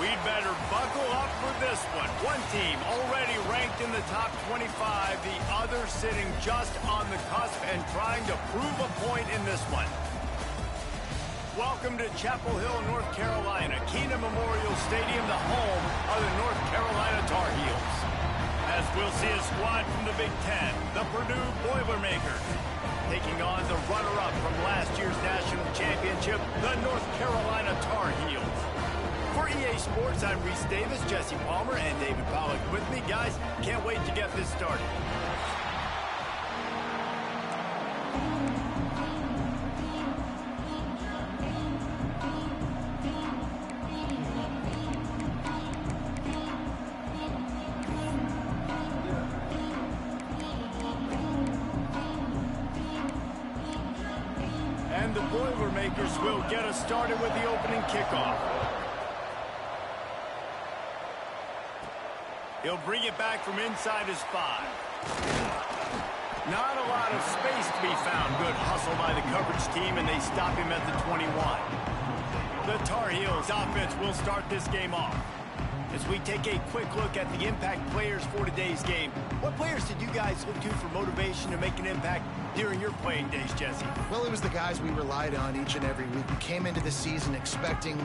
We'd better buckle up for this one. One team already ranked in the top 25, the other sitting just on the cusp and trying to prove a point in this one. Welcome to Chapel Hill, North Carolina, Keenan Memorial Stadium, the home of the North Carolina Tar Heels. As we'll see a squad from the Big Ten, the Purdue Boilermakers, taking on the runner-up from last year's national championship, the North Carolina Tar Heels. For EA Sports, I'm Reese Davis, Jesse Palmer, and David Pollack with me. Guys, can't wait to get this started. And the Boilermakers will get us started with the opening kickoff. He'll bring it back from inside his 5. Not a lot of space to be found. Good hustle by the coverage team, and they stop him at the 21. The Tar Heels offense will start this game off. As we take a quick look at the impact players for today's game, what players did you guys look to for motivation to make an impact during your playing days, Jesse? Well, it was the guys we relied on each and every week. We came into the season expecting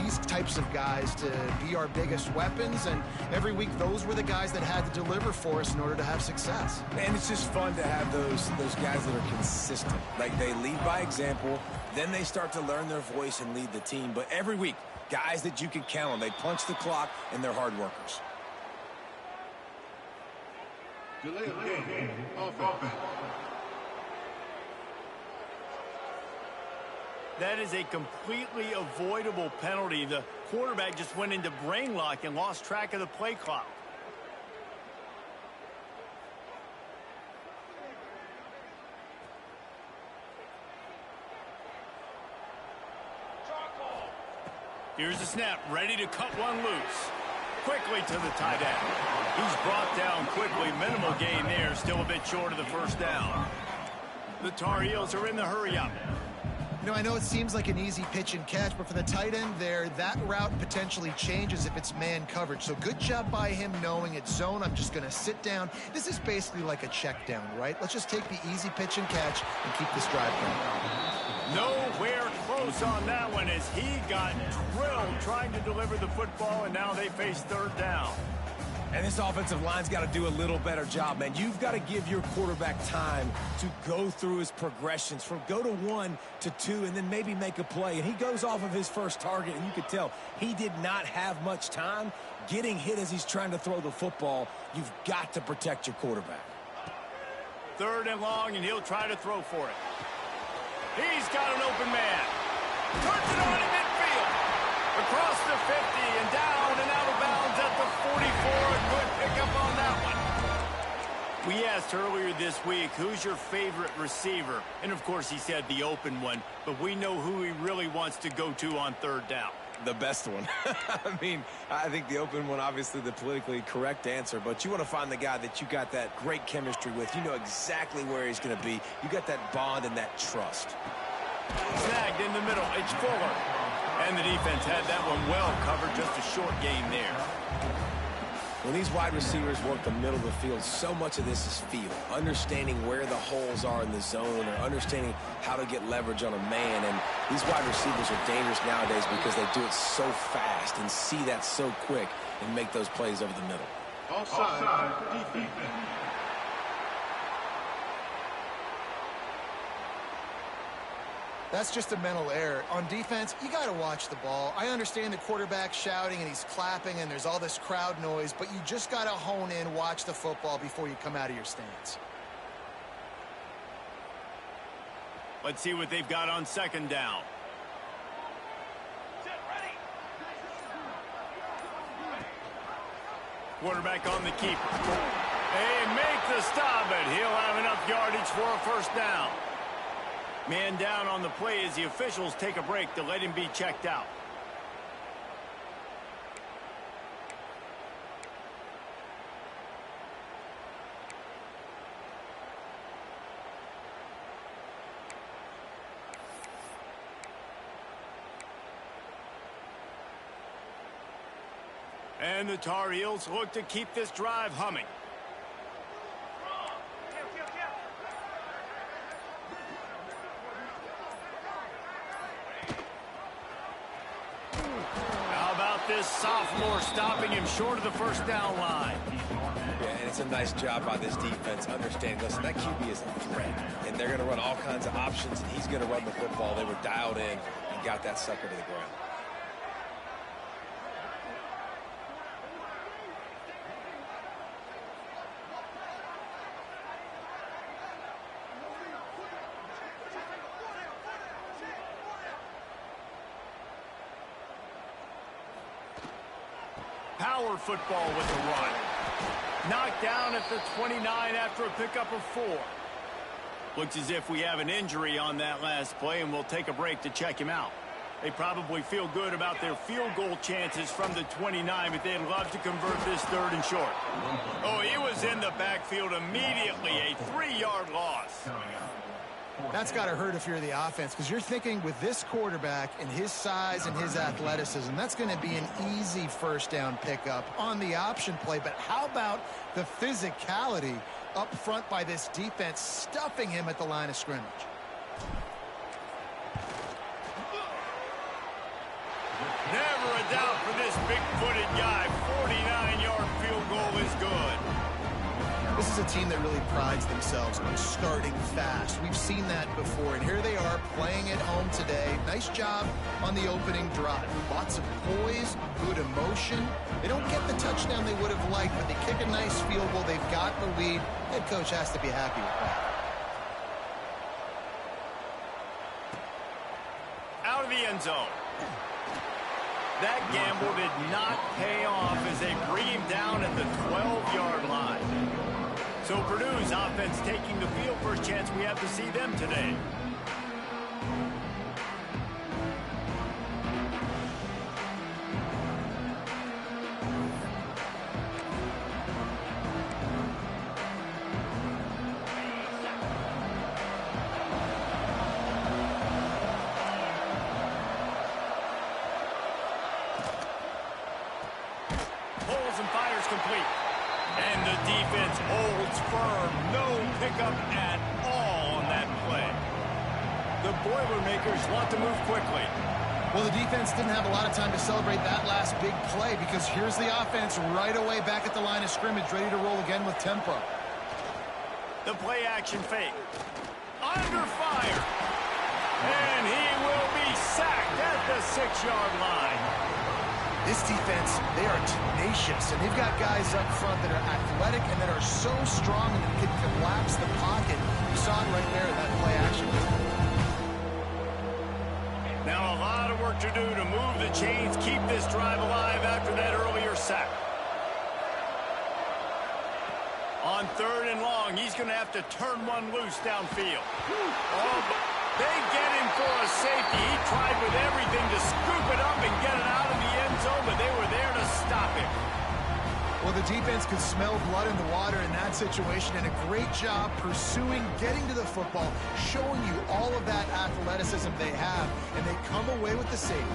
these types of guys to be our biggest weapons, and every week those were the guys that had to deliver for us in order to have success. And it's just fun to have those guys that are consistent. Like, they lead by example, then they start to learn their voice and lead the team. But every week, guys that you can count on. They punch the clock, and they're hard workers. Delay of game. Offense. That is a completely avoidable penalty. The quarterback just went into brain lock and lost track of the play clock. Here's the snap, ready to cut one loose. Quickly to the tight end. He's brought down quickly. Minimal gain there, still a bit short of the first down. The Tar Heels are in the hurry-up. You know, I know it seems like an easy pitch and catch, but for the tight end there, that route potentially changes if it's man coverage. So good job by him knowing it's zone. I'm just going to sit down. This is basically like a check down, right? Let's just take the easy pitch and catch and keep this drive going. Nowhere close on that one as he got drilled trying to deliver the football, and now they face third down. And this offensive line's got to do a little better job, man. You've got to give your quarterback time to go through his progressions from go to 1 to 2 and then maybe make a play. And he goes off of his first target, and you could tell he did not have much time getting hit as he's trying to throw the football. You've got to protect your quarterback. Third and long, and he'll try to throw for it. He's got an open man. Turns it on in midfield. Across the 50 and down and out of bounds at the 44. A good pickup on that one. We asked earlier this week, who's your favorite receiver? And, of course, he said the open one. But we know who he really wants to go to on third down. The best one. I mean, I think the open one, obviously the politically correct answer, but you want to find the guy that you got that great chemistry with. You know exactly where he's going to be. You got that bond and that trust. Snagged in the middle. It's Fuller. And the defense had that one well covered. Just a short game there. When these wide receivers work the middle of the field, so much of this is feel. Understanding where the holes are in the zone or understanding how to get leverage on a man. And these wide receivers are dangerous nowadays because they do it so fast and see that so quick and make those plays over the middle. Offside. Defense. That's just a mental error. On defense, you got to watch the ball. I understand the quarterback shouting and he's clapping and there's all this crowd noise, but you just got to hone in, watch the football before you come out of your stance. Let's see what they've got on second down. Quarterback on the keeper. They make the stop, but he'll have enough yardage for a first down. Man down on the play as the officials take a break to let him be checked out. And the Tar Heels look to keep this drive humming. How about this sophomore stopping him short of the first down line? Yeah, and it's a nice job by this defense understanding, listen, that QB is a threat, and they're going to run all kinds of options, and he's going to run the football. They were dialed in and got that sucker to the ground. Power football with the run. Knocked down at the 29 after a pickup of 4. Looks as if we have an injury on that last play, and we'll take a break to check him out. They probably feel good about their field goal chances from the 29, but they'd love to convert this 3rd and short. Oh, he was in the backfield immediately. A 3-yard loss. That's got to hurt if you're the offense, because you're thinking with this quarterback and his size and his athleticism, that's going to be an easy first down pickup on the option play. But how about the physicality up front by this defense, stuffing him at the line of scrimmage? Never a doubt for this big-footed guy. 49-yard field goal is good. This is a team that really prides themselves on starting fast. We've seen that before, and here they are playing at home today. Nice job on the opening drive. Lots of poise, good emotion. They don't get the touchdown they would have liked, but they kick a nice field goal. They've got the lead. Head coach has to be happy with that. Out of the end zone. That gamble did not pay off as they bring him down at the 12-yard line. So Purdue's offense taking the field. First chance we have to see them today. Pulls and fires complete. And the defense holds firm. No pickup at all on that play. The Boilermakers want to move quickly. Well, the defense didn't have a lot of time to celebrate that last big play, because here's the offense right away back at the line of scrimmage, ready to roll again with tempo. The play action fake. Under fire. And he will be sacked at the 6-yard line. This defense, they are tenacious, and they've got guys up front that are athletic and that are so strong and can collapse the pocket. You saw it right there in that play action. Now a lot of work to do to move the chains, keep this drive alive after that earlier sack. On 3rd and long, he's going to have to turn one loose downfield. Oh, they get him for a safety. He tried with everything to scoop it up and get it out of the end zone, but they were there to stop him. Well, the defense could smell blood in the water in that situation, and a great job pursuing, getting to the football, showing you all of that athleticism they have, and they come away with the safety.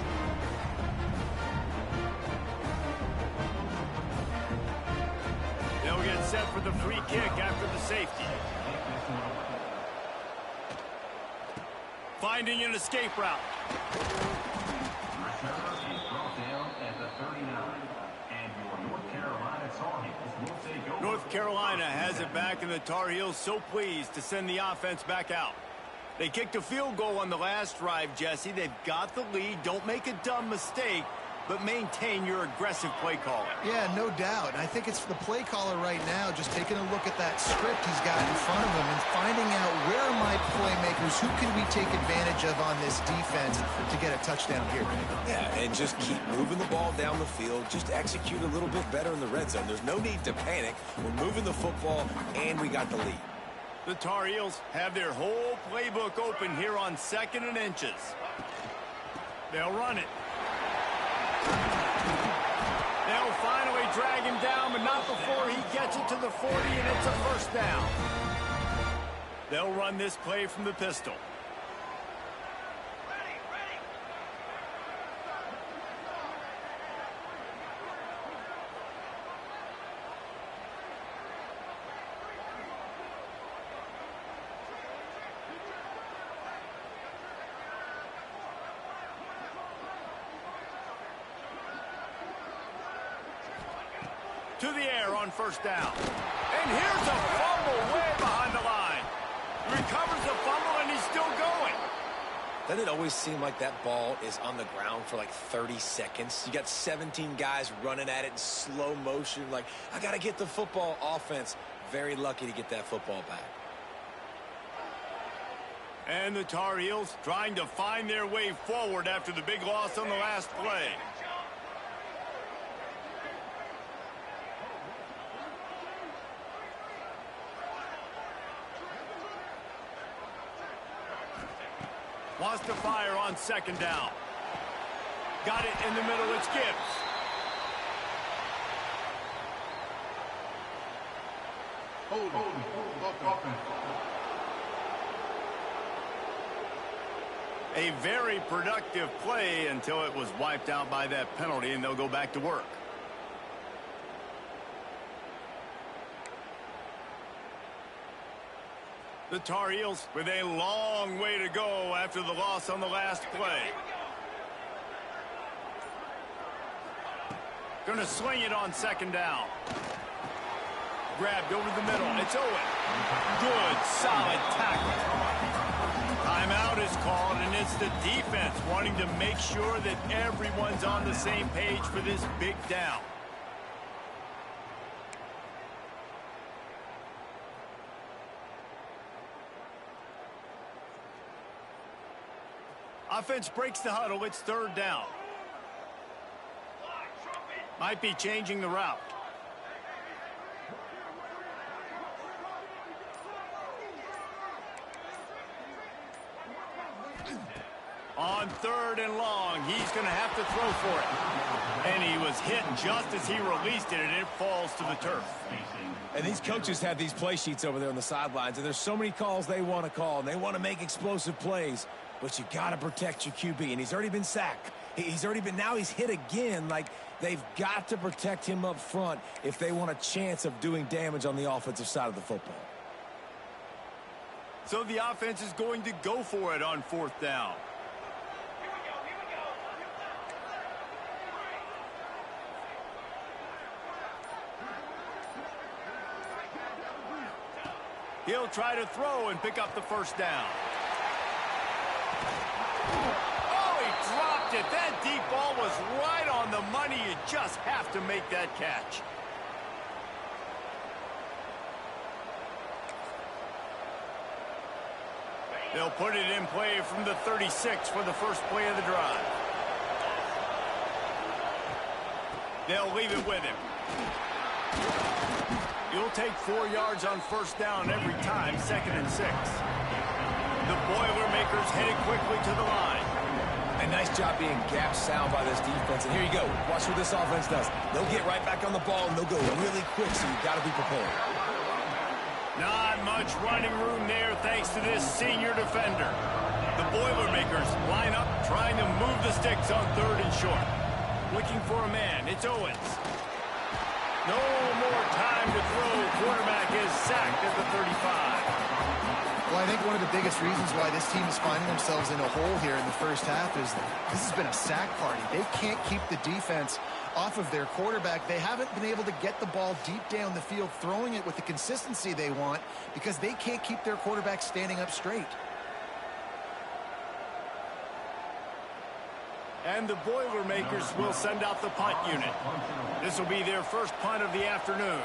They'll get set for the free kick after the safety. Finding an escape route. North Carolina has it back, and the Tar Heels so pleased to send the offense back out. They kicked a field goal on the last drive, Jesse. They've got the lead. Don't make a dumb mistake, but maintain your aggressive play calling. Yeah, no doubt. And I think it's the play caller right now just taking a look at that script he's got in front of him and finding out where are my playmakers, who can we take advantage of on this defense to get a touchdown here. Yeah, and just keep moving the ball down the field. Just execute a little bit better in the red zone. There's no need to panic. We're moving the football, and we got the lead. The Tar Heels have their whole playbook open here on 2nd and inches. They'll run it. They'll finally drag him down, but not before he gets it to the 40, and it's a first down. They'll run this play from the pistol. To the air on first down. And here's a fumble way behind the line. Recovers the fumble, and he's still going. Doesn't it always seem like that ball is on the ground for like 30 seconds? You got 17 guys running at it in slow motion. Like, I got to get the football. Offense, very lucky to get that football back. And the Tar Heels trying to find their way forward after the big loss on the last play. Wants to fire on second down. Got it in the middle. It's Gibbs. Offense. A very productive play until it was wiped out by that penalty, and they'll go back to work. The Tar Heels with a long way to go after the loss on the last play. Going to swing it on second down. Grabbed over the middle. It's Owen. Good, solid tackle. Timeout is called, and it's the defense wanting to make sure that everyone's on the same page for this big down. Offense breaks the huddle. It's third down. Might be changing the route. On third and long, he's going to have to throw for it. And he was hit just as he released it, and it falls to the turf. And these coaches have these play sheets over there on the sidelines, and there's so many calls they want to call, and they want to make explosive plays. But you got to protect your QB, and he's already been sacked. Now he's hit again. Like, they've got to protect him up front if they want a chance of doing damage on the offensive side of the football. So the offense is going to go for it on fourth down. He'll try to throw and pick up the first down. Oh, he dropped it. That deep ball was right on the money. You just have to make that catch. They'll put it in play from the 36 for the first play of the drive. They'll leave it with him. You'll take 4 yards on first down every time, 2nd and 6. The Boilermakers headed quickly to the line. A nice job being gap sound by this defense. And here you go. Watch what this offense does. They'll get right back on the ball, and they'll go really quick, so you've got to be prepared. Not much running room there thanks to this senior defender. The Boilermakers line up, trying to move the sticks on third and short. Looking for a man. It's Owens. No more time to throw. Quarterback is sacked at the 35. Well, I think one of the biggest reasons why this team is finding themselves in a hole here in the first half is this has been a sack party. They can't keep the defense off of their quarterback. They haven't been able to get the ball deep down the field, throwing it with the consistency they want because they can't keep their quarterback standing up straight. And the Boilermakers will send out the punt unit. This will be their first punt of the afternoon.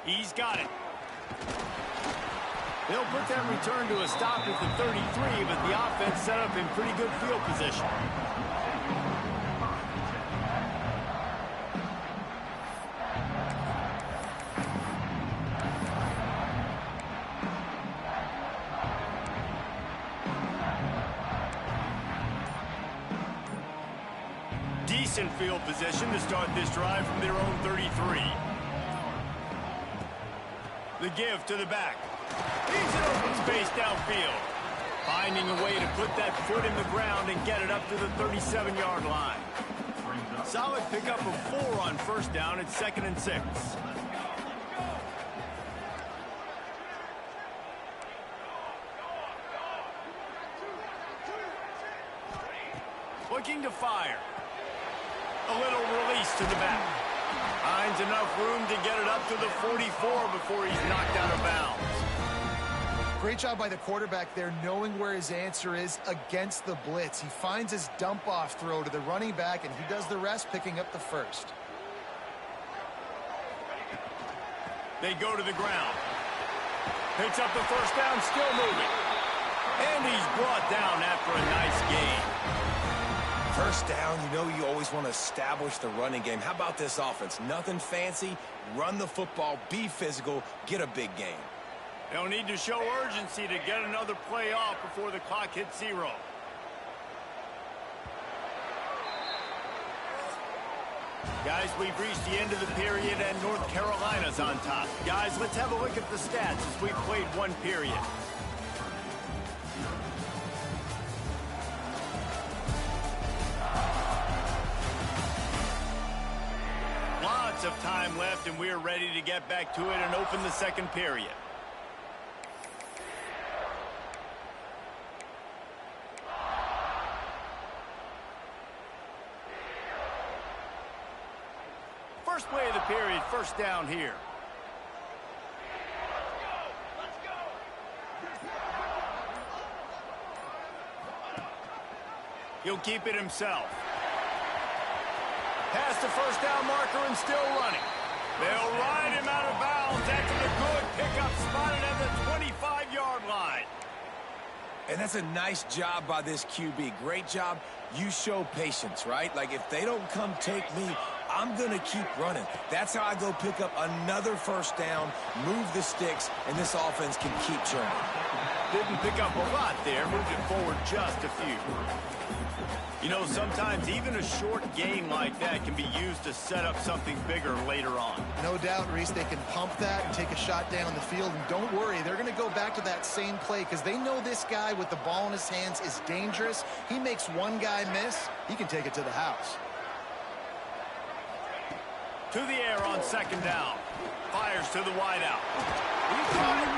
He's got it. They'll put that return to a stop at the 33, but the offense set up in pretty good field position. Decent field position to start this drive from their own 33. The give to the back. He's in open space downfield. Finding a way to put that foot in the ground and get it up to the 37-yard line. Solid pickup of 4 on first down at 2nd and 6. Looking waiting to fire. A little release to the back. Finds enough room to get it up to the 44 before he's knocked out of bounds. Great job by the quarterback there, knowing where his answer is against the blitz. He finds his dump-off throw to the running back, and he does the rest, picking up the first. They go to the ground. Picks up the first down, still moving. And he's brought down after a nice gain. First down, you know you always want to establish the running game. How about this offense? Nothing fancy. Run the football, be physical, get a big gain. They'll need to show urgency to get another play off before the clock hits 0. Guys, we've reached the end of the period, and North Carolina's on top. Guys, let's have a look at the stats as we've played one period. Lots of time left, and we're ready to get back to it and open the second period. First play of the period, first down here. He'll keep it himself. Past the first down marker and still running. They'll ride him out of bounds after the good pickup spotted at the 25-yard line. And that's a nice job by this QB. Great job. You show patience, right? Like, if they don't come take me, I'm going to keep running. That's how I go pick up another first down, move the sticks, and this offense can keep churning. Didn't pick up a lot there, moved it forward just a few. You know, sometimes even a short gain like that can be used to set up something bigger later on. No doubt, Reese, they can pump that and take a shot down the field. And don't worry, they're going to go back to that same play because they know this guy with the ball in his hands is dangerous. He makes one guy miss, he can take it to the house. To the air on second down. Fires to the wideout. He caught it.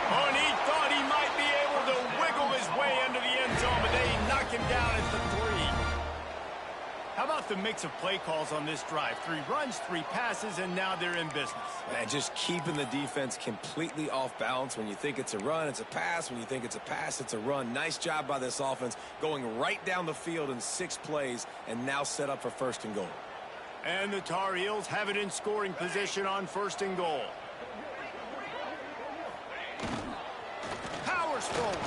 Oh, and he thought he might be able to wiggle his way into the end zone, but they knock him down at the 3. How about the mix of play calls on this drive? 3 runs, 3 passes, and now they're in business. Man, just keeping the defense completely off balance. When you think it's a run, it's a pass. When you think it's a pass, it's a run. Nice job by this offense going right down the field in 6 plays and now set up for first and goal. And the Tar Heels have it in scoring position on first and goal. Powers forward.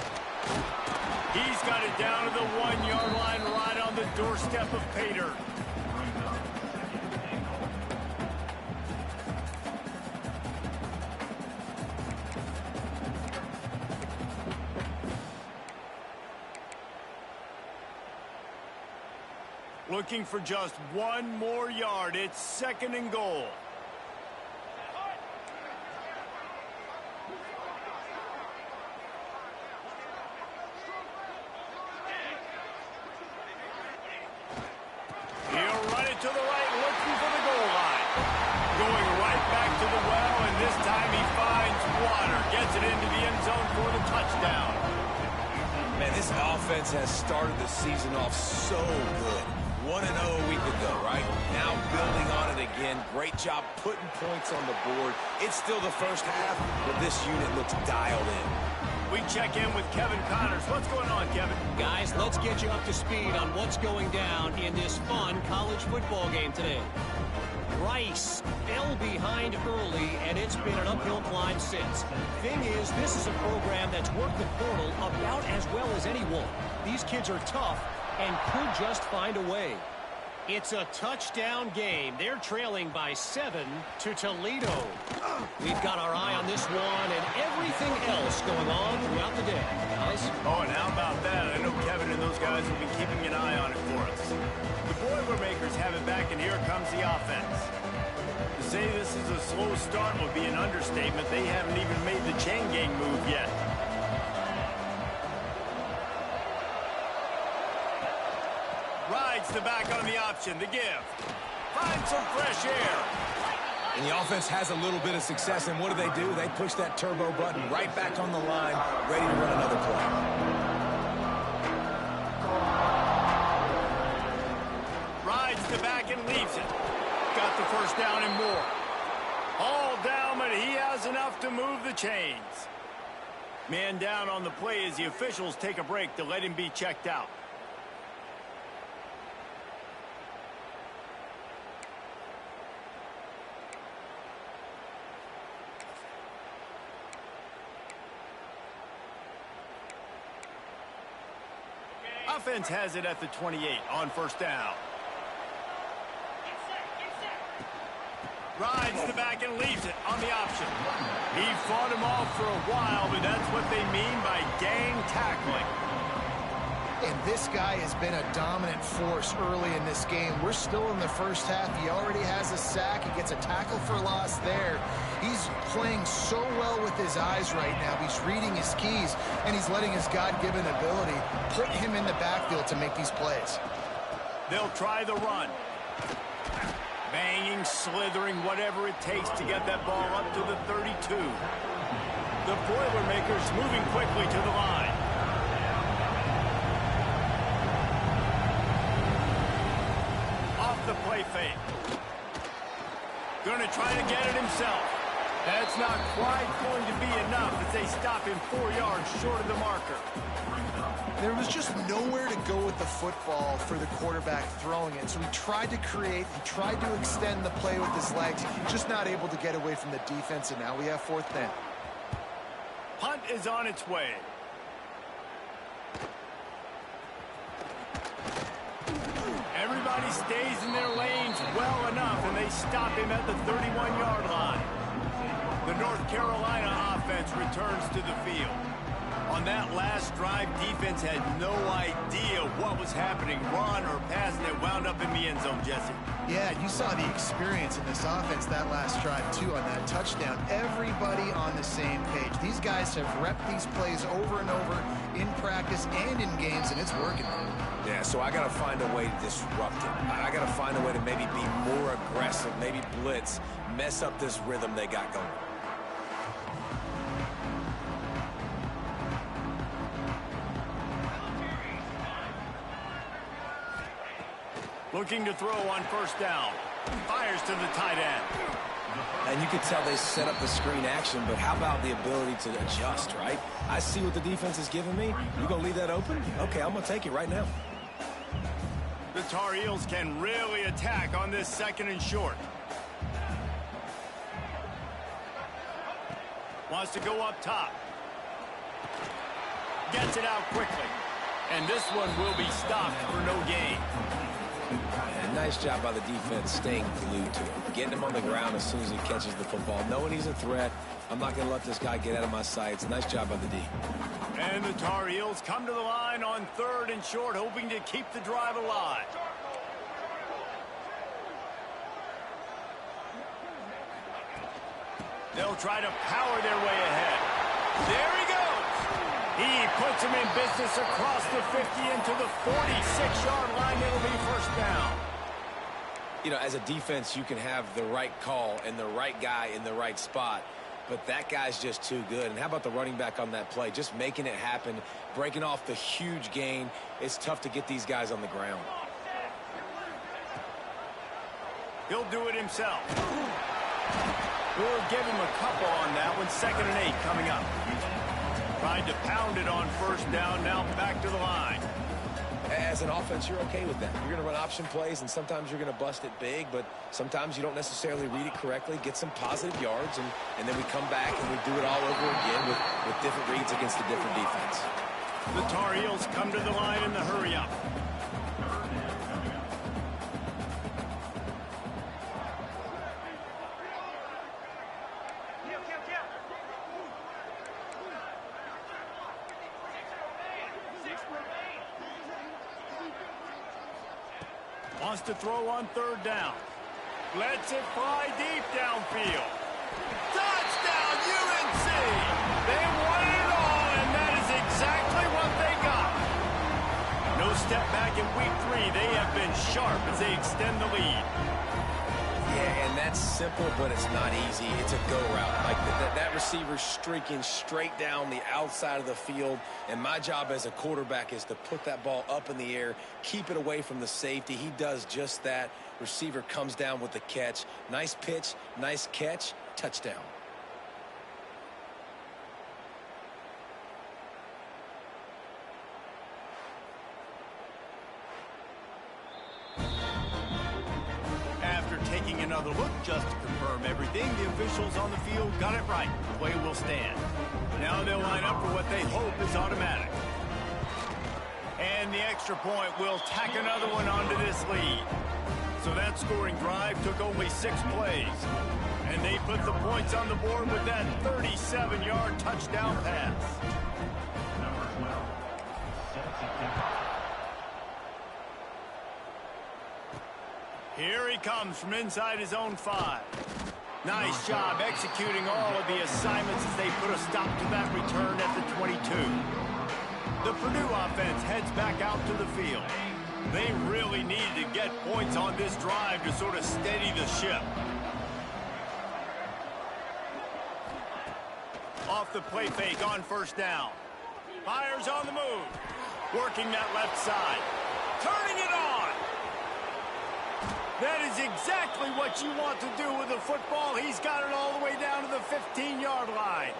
He's got it down to the 1-yard line right on the doorstep of Pater. Looking for just 1 more yard. It's second and goal. He'll run it to the right, looking for the goal line. Going right back to the well, and this time he finds water. Gets it into the end zone for the touchdown. Man, this offense has started the season off so good. 1-0 a week ago, right? Now building on it again. Great job putting points on the board. It's still the first half, but this unit looks dialed in. We check in with Kevin Connors. What's going on, Kevin? Guys, let's get you up to speed on what's going down in this fun college football game today. Rice fell behind early, and it's been an uphill climb since. Thing is, this is a program that's worked the portal about as well as anyone. These kids are tough and could just find a way. It's a touchdown game. They're trailing by 7 to Toledo. We've got our eye on this one and everything else going on throughout the day, guys. Oh, and how about that? I know Kevin and those guys have been keeping an eye on it for us. The Boilermakers have it back, and here comes the offense. To say this is a slow start would be an understatement. They haven't even made the chain gang move yet. Rides the back on the option, the give. Find some fresh air. And the offense has a little bit of success, and what do? They push that turbo button right back on the line, ready to run another play. first down and more. All down, but he has enough to move the chains. Man down on the play as the officials take a break to let him be checked out. Offense has it at the 28 on first down. Rides the back and leaves it on the option. He fought him off for a while, but that's what they mean by gang tackling. And this guy has been a dominant force early in this game. We're still in the first half. He already has a sack. He gets a tackle for loss there. He's playing so well with his eyes right now. He's reading his keys, and he's letting his God-given ability put him in the backfield to make these plays. They'll try the run. Banging, slithering, whatever it takes to get that ball up to the 32. The Boilermakers moving quickly to the line. Off the play fake. Gonna try to get it himself. That's not quite going to be enough as they stop him 4 yards short of the marker. There was just nowhere to go with the football for the quarterback throwing it. So he tried to create, he tried to extend the play with his legs, just not able to get away from the defense, and now we have fourth down. Punt is on its way. Everybody stays in their lanes well enough, and they stop him at the 31-yard line. The North Carolina offense returns to the field. On that last drive, defense had no idea what was happening, run or pass, and it wound up in the end zone, Jesse. Yeah, you saw the experience in this offense that last drive, too, on that touchdown. Everybody on the same page. These guys have repped these plays over and over in practice and in games, and it's working. Yeah, so I got to find a way to disrupt it. I got to find a way to maybe be more aggressive, maybe blitz, mess up this rhythm they got going. Looking to throw on first down. Fires to the tight end. And you could tell they set up the screen action, but how about the ability to adjust, right? I see what the defense is giving me. You going to leave that open? Okay, I'm going to take it right now. The Tar Heels can really attack on this second and short. Wants to go up top. Gets it out quickly. And this one will be stopped for no gain. And nice job by the defense staying glued to him. Getting him on the ground as soon as he catches the football. Knowing he's a threat, I'm not going to let this guy get out of my sights. Nice job by the D. And the Tar Heels come to the line on third and short, hoping to keep the drive alive. They'll try to power their way ahead. There he goes. He puts him in business across the 50 into the 46-yard line. It'll be first down. You know, as a defense, you can have the right call and the right guy in the right spot, but that guy's just too good. And how about the running back on that play? Just making it happen, breaking off the huge gain. It's tough to get these guys on the ground. He'll do it himself. We'll give him a couple on that one. 2nd and 8 coming up. Tried to pound it on first down, now back to the line. As an offense, you're okay with that. You're going to run option plays, and sometimes you're going to bust it big, but sometimes you don't necessarily read it correctly, get some positive yards, and then we come back and we do it all over again with different reads against a different defense. The Tar Heels come to the line in the hurry-up. Wants to throw on third down. Lets it fly deep downfield. Touchdown, UNC! They won it all, and that is exactly what they got. No step back in week 3. They have been sharp as they extend the lead. Yeah, and that's simple, but it's not easy. It's a go route. Like that receiver's streaking straight down the outside of the field, and my job as a quarterback is to put that ball up in the air, keep it away from the safety. He does just that. Receiver comes down with the catch. Nice pitch, nice catch, touchdown. Taking another look just to confirm everything, the officials on the field got it right. The play will stand. Now they'll line up for what they hope is automatic. And the extra point will tack another one onto this lead. So that scoring drive took only 6 plays. And they put the points on the board with that 37-yard touchdown pass. Here he comes from inside his own 5. Nice job executing all of the assignments as they put a stop to that return at the 22. The Purdue offense heads back out to the field. They really needed to get points on this drive to sort of steady the ship. Off the play fake on first down. Fires on the move. Working that left side. Turning it on. That is exactly what you want to do with a football. He's got it all the way down to the 15-yard line.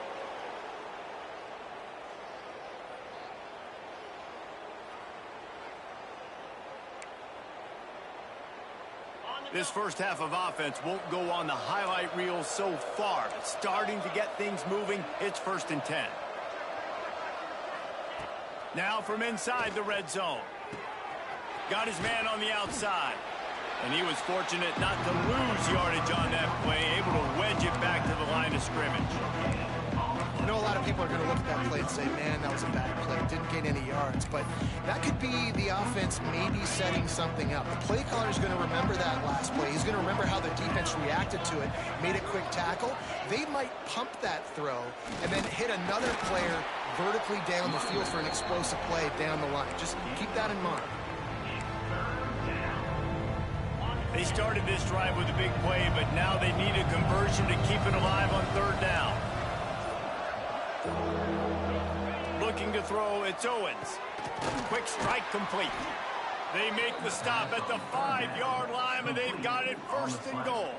This first half of offense won't go on the highlight reel so far, but starting to get things moving. It's 1st and 10. Now from inside the red zone. Got his man on the outside. And he was fortunate not to lose yardage on that play, able to wedge it back to the line of scrimmage. I know a lot of people are going to look at that play and say, man, that was a bad play. Didn't gain any yards. But that could be the offense maybe setting something up. The play caller is going to remember that last play. He's going to remember how the defense reacted to it, made a quick tackle. They might pump that throw and then hit another player vertically down the field for an explosive play down the line. Just keep that in mind. They started this drive with a big play, but now they need a conversion to keep it alive on 3rd down. Looking to throw, it's Owens. Quick strike complete. They make the stop at the 5-yard line, and they've got it 1st and goal.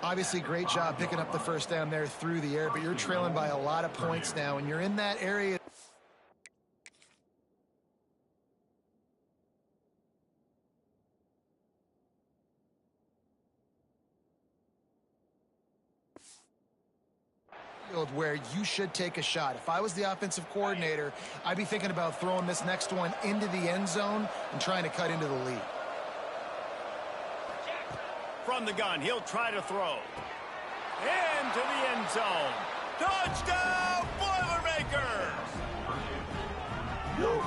Obviously, great job picking up the first down there through the air, but you're trailing by a lot of points now, and you're in that area. Where you should take a shot. If I was the offensive coordinator, I'd be thinking about throwing this next one into the end zone and trying to cut into the lead. From the gun, he'll try to throw. Into the end zone. Touchdown, Boilermakers!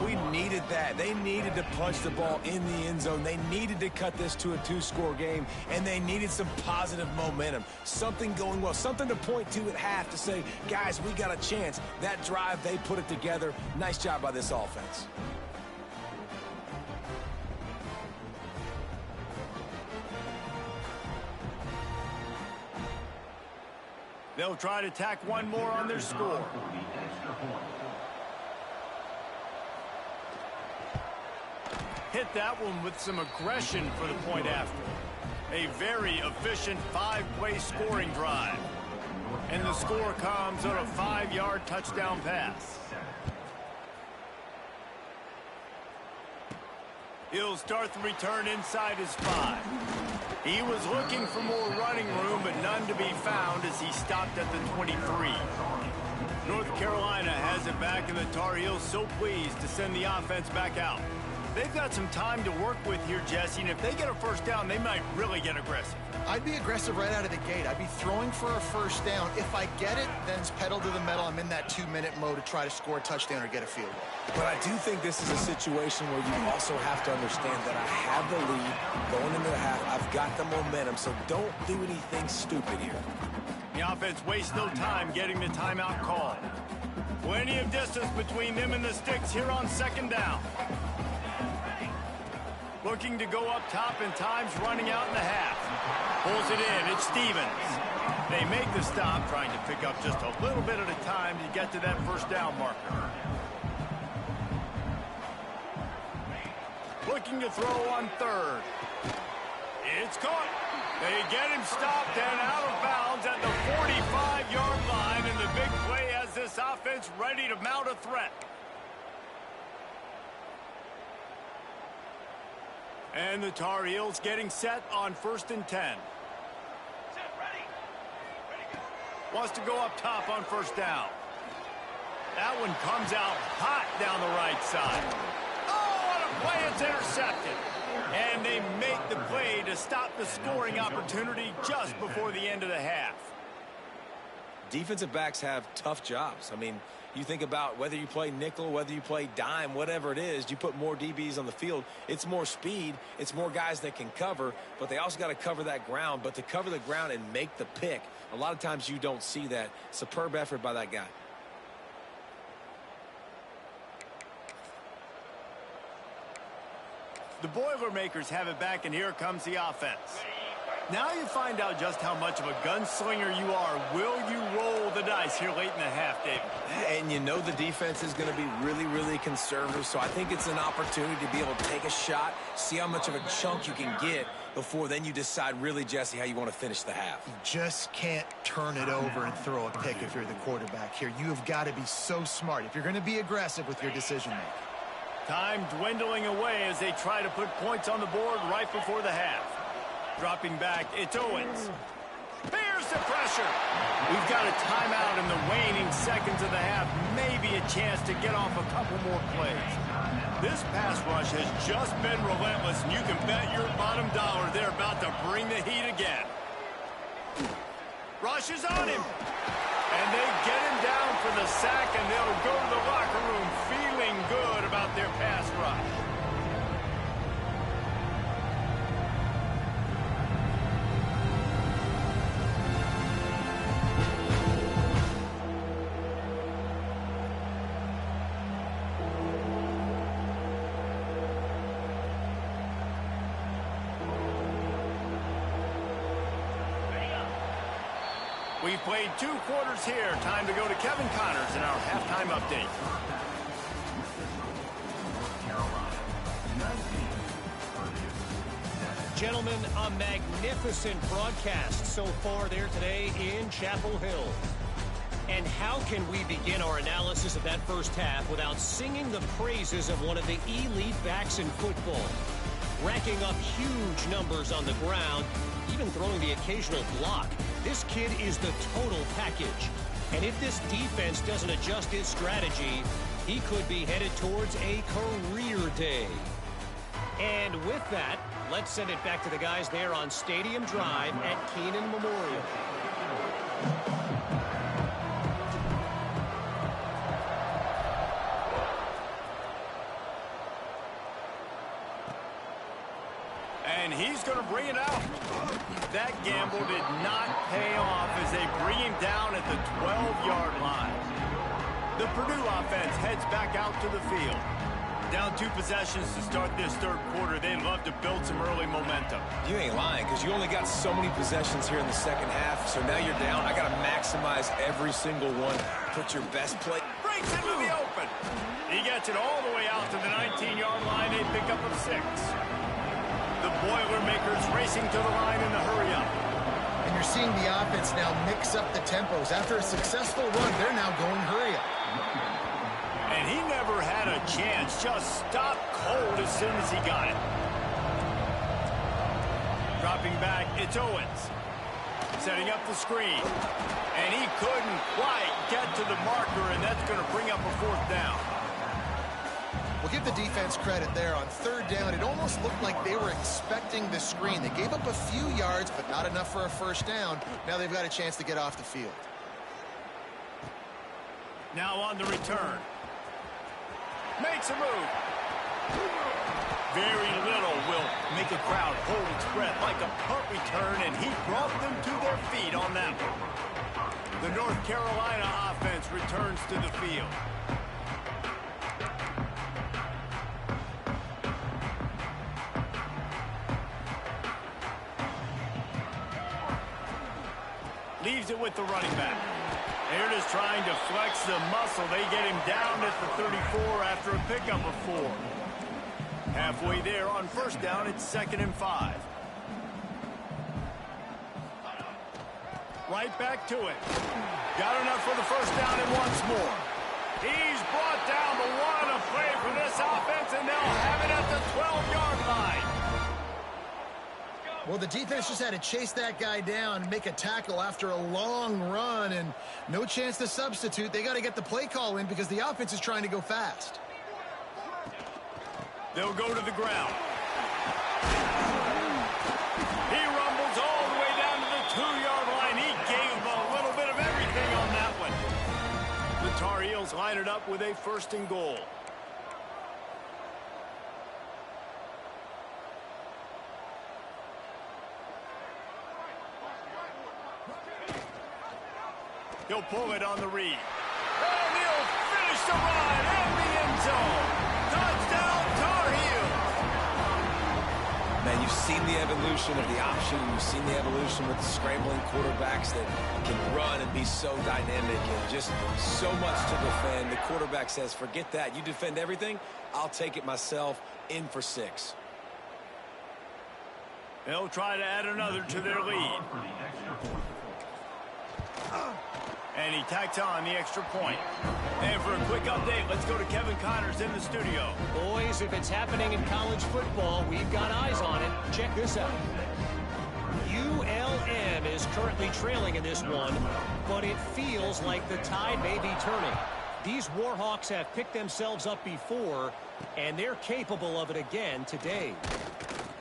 We needed that. They needed to punch the ball in the end zone. They needed to cut this to a 2-score game, and they needed some positive momentum. Something going well, something to point to at half to say, guys, we got a chance. That drive, they put it together. Nice job by this offense. They'll try to tack one more on their score. Hit that one with some aggression for the point after. A very efficient 5-play scoring drive. And the score comes on a 5-yard touchdown pass. He'll start the return inside his 5. He was looking for more running room, but none to be found as he stopped at the 23. North Carolina has it back, and the Tar Heels so pleased to send the offense back out. They've got some time to work with here, Jesse, and if they get a first down, they might really get aggressive. I'd be aggressive right out of the gate. I'd be throwing for a first down. If I get it, then it's pedal to the metal. I'm in that 2-minute mode to try to score a touchdown or get a field goal. But I do think this is a situation where you also have to understand that I have the lead going into the half. I've got the momentum, so don't do anything stupid here. The offense wastes no time getting the timeout call. Plenty of distance between them and the sticks here on 2nd down. Looking to go up top, and time's running out in the half. Pulls it in. It's Stevens. They make the stop, trying to pick up just a little bit at a time to get to that first down marker. Looking to throw on third. It's caught. They get him stopped and out of bounds at the 45-yard line, and the big play has this offense ready to mount a threat. And the Tar Heels getting set on 1st and 10. Wants to go up top on first down. That one comes out hot down the right side. Oh, what a play. It's intercepted. And they make the play to stop the scoring opportunity just before the end of the half. Defensive backs have tough jobs. I mean, you think about whether you play nickel, whether you play dime, whatever it is, you put more DBs on the field. It's more speed. It's more guys that can cover, but they also got to cover that ground. But to cover the ground and make the pick, a lot of times you don't see that. Superb effort by that guy. The Boilermakers have it back, and here comes the offense. Now you find out just how much of a gunslinger you are. Will you roll the dice here late in the half, David? And you know the defense is going to be really, really conservative, so I think it's an opportunity to be able to take a shot, see how much of a chunk you can get before then you decide really, Jesse, how you want to finish the half. You just can't turn it over and throw a pick if you're the quarterback here. You have got to be so smart if you're going to be aggressive with your decision-making. Time dwindling away as they try to put points on the board right before the half. Dropping back, it's Owens. Bears the pressure. We've got a timeout in the waning seconds of the half. Maybe a chance to get off a couple more plays. This pass rush has just been relentless, and you can bet your bottom dollar they're about to bring the heat again. Rush is on him. And they get him down for the sack, and they'll go to the locker room feeling good about their pass rush. We've played 2 quarters here. Time to go to Kevin Connors in our halftime update. Gentlemen, a magnificent broadcast so far there today in Chapel Hill. And how can we begin our analysis of that first half without singing the praises of one of the elite backs in football? Racking up huge numbers on the ground, even throwing the occasional block. This kid is the total package. And if this defense doesn't adjust its strategy, he could be headed towards a career day. And with that, let's send it back to the guys there on Stadium Drive at Keenan Memorial. And he's going to bring it out. That gamble did not pay off as they bring him down at the 12-yard line. The Purdue offense heads back out to the field. Down 2 possessions to start this third quarter. They'd love to build some early momentum. You ain't lying, because you only got so many possessions here in the second half, so now you're down. I got to maximize every single one. Put your best play. Breaks into the open. He gets it all the way out to the 19-yard line. A pickup of 6. The Boilermakers racing to the line in the hurry-up. And you're seeing the offense now mix up the tempos. After a successful run, they're now going hurry-up. And he never had a chance. Just stopped cold as soon as he got it. Dropping back, it's Owens. Setting up the screen. And he couldn't quite get to the marker, and that's going to bring up a 4th down. We'll give the defense credit there. On 3rd down, it almost looked like they were expecting the screen. They gave up a few yards, but not enough for a 1st down. Now they've got a chance to get off the field. Now on the return. Makes a move. Very little will make a crowd hold its breath like a punt return, and he brought them to their feet on that one. The North Carolina offense returns to the field. Leaves it with the running back. They're just trying to flex the muscle. They get him down at the 34 after a pickup of 4. Halfway there on first down, it's 2nd and 5. Right back to it. Got enough for the first down and once more. He's brought down the 1 of play for this offense, and they'll have it at the 12-yard line. Well, the defense just had to chase that guy down and make a tackle after a long run, and no chance to substitute. They got to get the play call in because the offense is trying to go fast. They'll go to the ground. He rumbles all the way down to the 2-yard line. He gave a little bit of everything on that one. The Tar Heels line it up with a 1st and goal. He'll pull it on the read. And he'll finish the run in the end zone. Touchdown, Tar Heels. Man, you've seen the evolution of the option. You've seen the evolution with the scrambling quarterbacks that can run and be so dynamic and just so much to defend. The quarterback says, forget that. You defend everything, I'll take it myself. In for 6. They'll try to add another to their lead. And he tacks on the extra point. And for a quick update, let's go to Kevin Connors in the studio. Boys, if it's happening in college football, we've got eyes on it. Check this out. ULM is currently trailing in this one, but it feels like the tide may be turning. These Warhawks have picked themselves up before, and they're capable of it again today.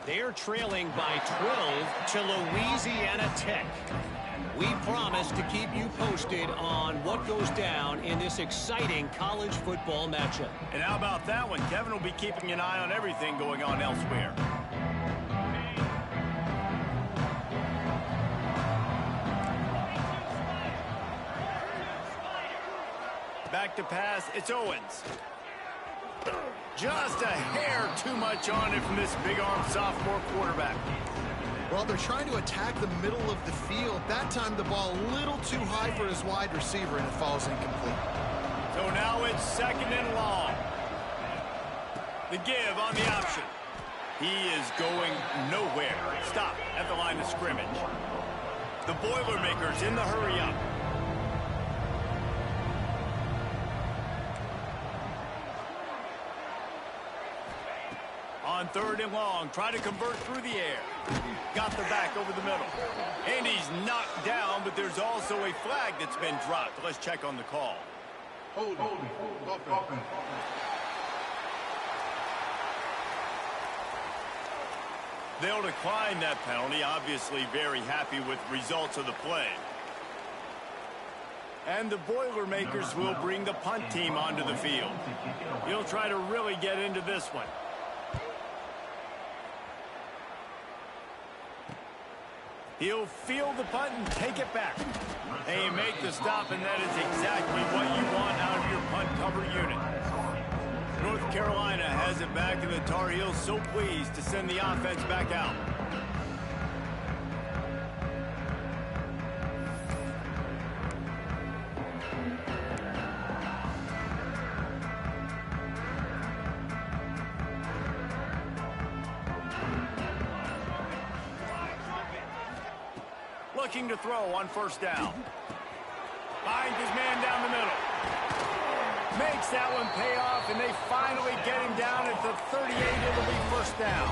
They're trailing by 12 to Louisiana Tech. We promise to keep you posted on what goes down in this exciting college football matchup. And how about that one? Kevin will be keeping an eye on everything going on elsewhere. Back to pass, it's Owens. Just a hair too much on it from this big-arm sophomore quarterback. Well, they're trying to attack the middle of the field. That time the ball a little too high for his wide receiver, and it falls incomplete. So now it's 2nd and long. The give on the option. He is going nowhere. Stop at the line of scrimmage. The Boilermakers in the hurry up. On 3rd and long, try to convert through the air. Got the back over the middle. And he's knocked down, but there's also a flag that's been dropped. Let's check on the call. Holding. Offense. They'll decline that penalty, obviously very happy with results of the play. And the Boilermakers will bring the punt team onto the field. He'll try to really get into this one. He'll field the punt and take it back. They make the stop, and that is exactly what you want out of your punt cover unit. North Carolina has it back, and the Tar Heels so pleased to send the offense back out. Looking to throw on 1st down. Finds his man down the middle. Makes that one pay off, and they finally get him down at the 38. It'll be 1st down.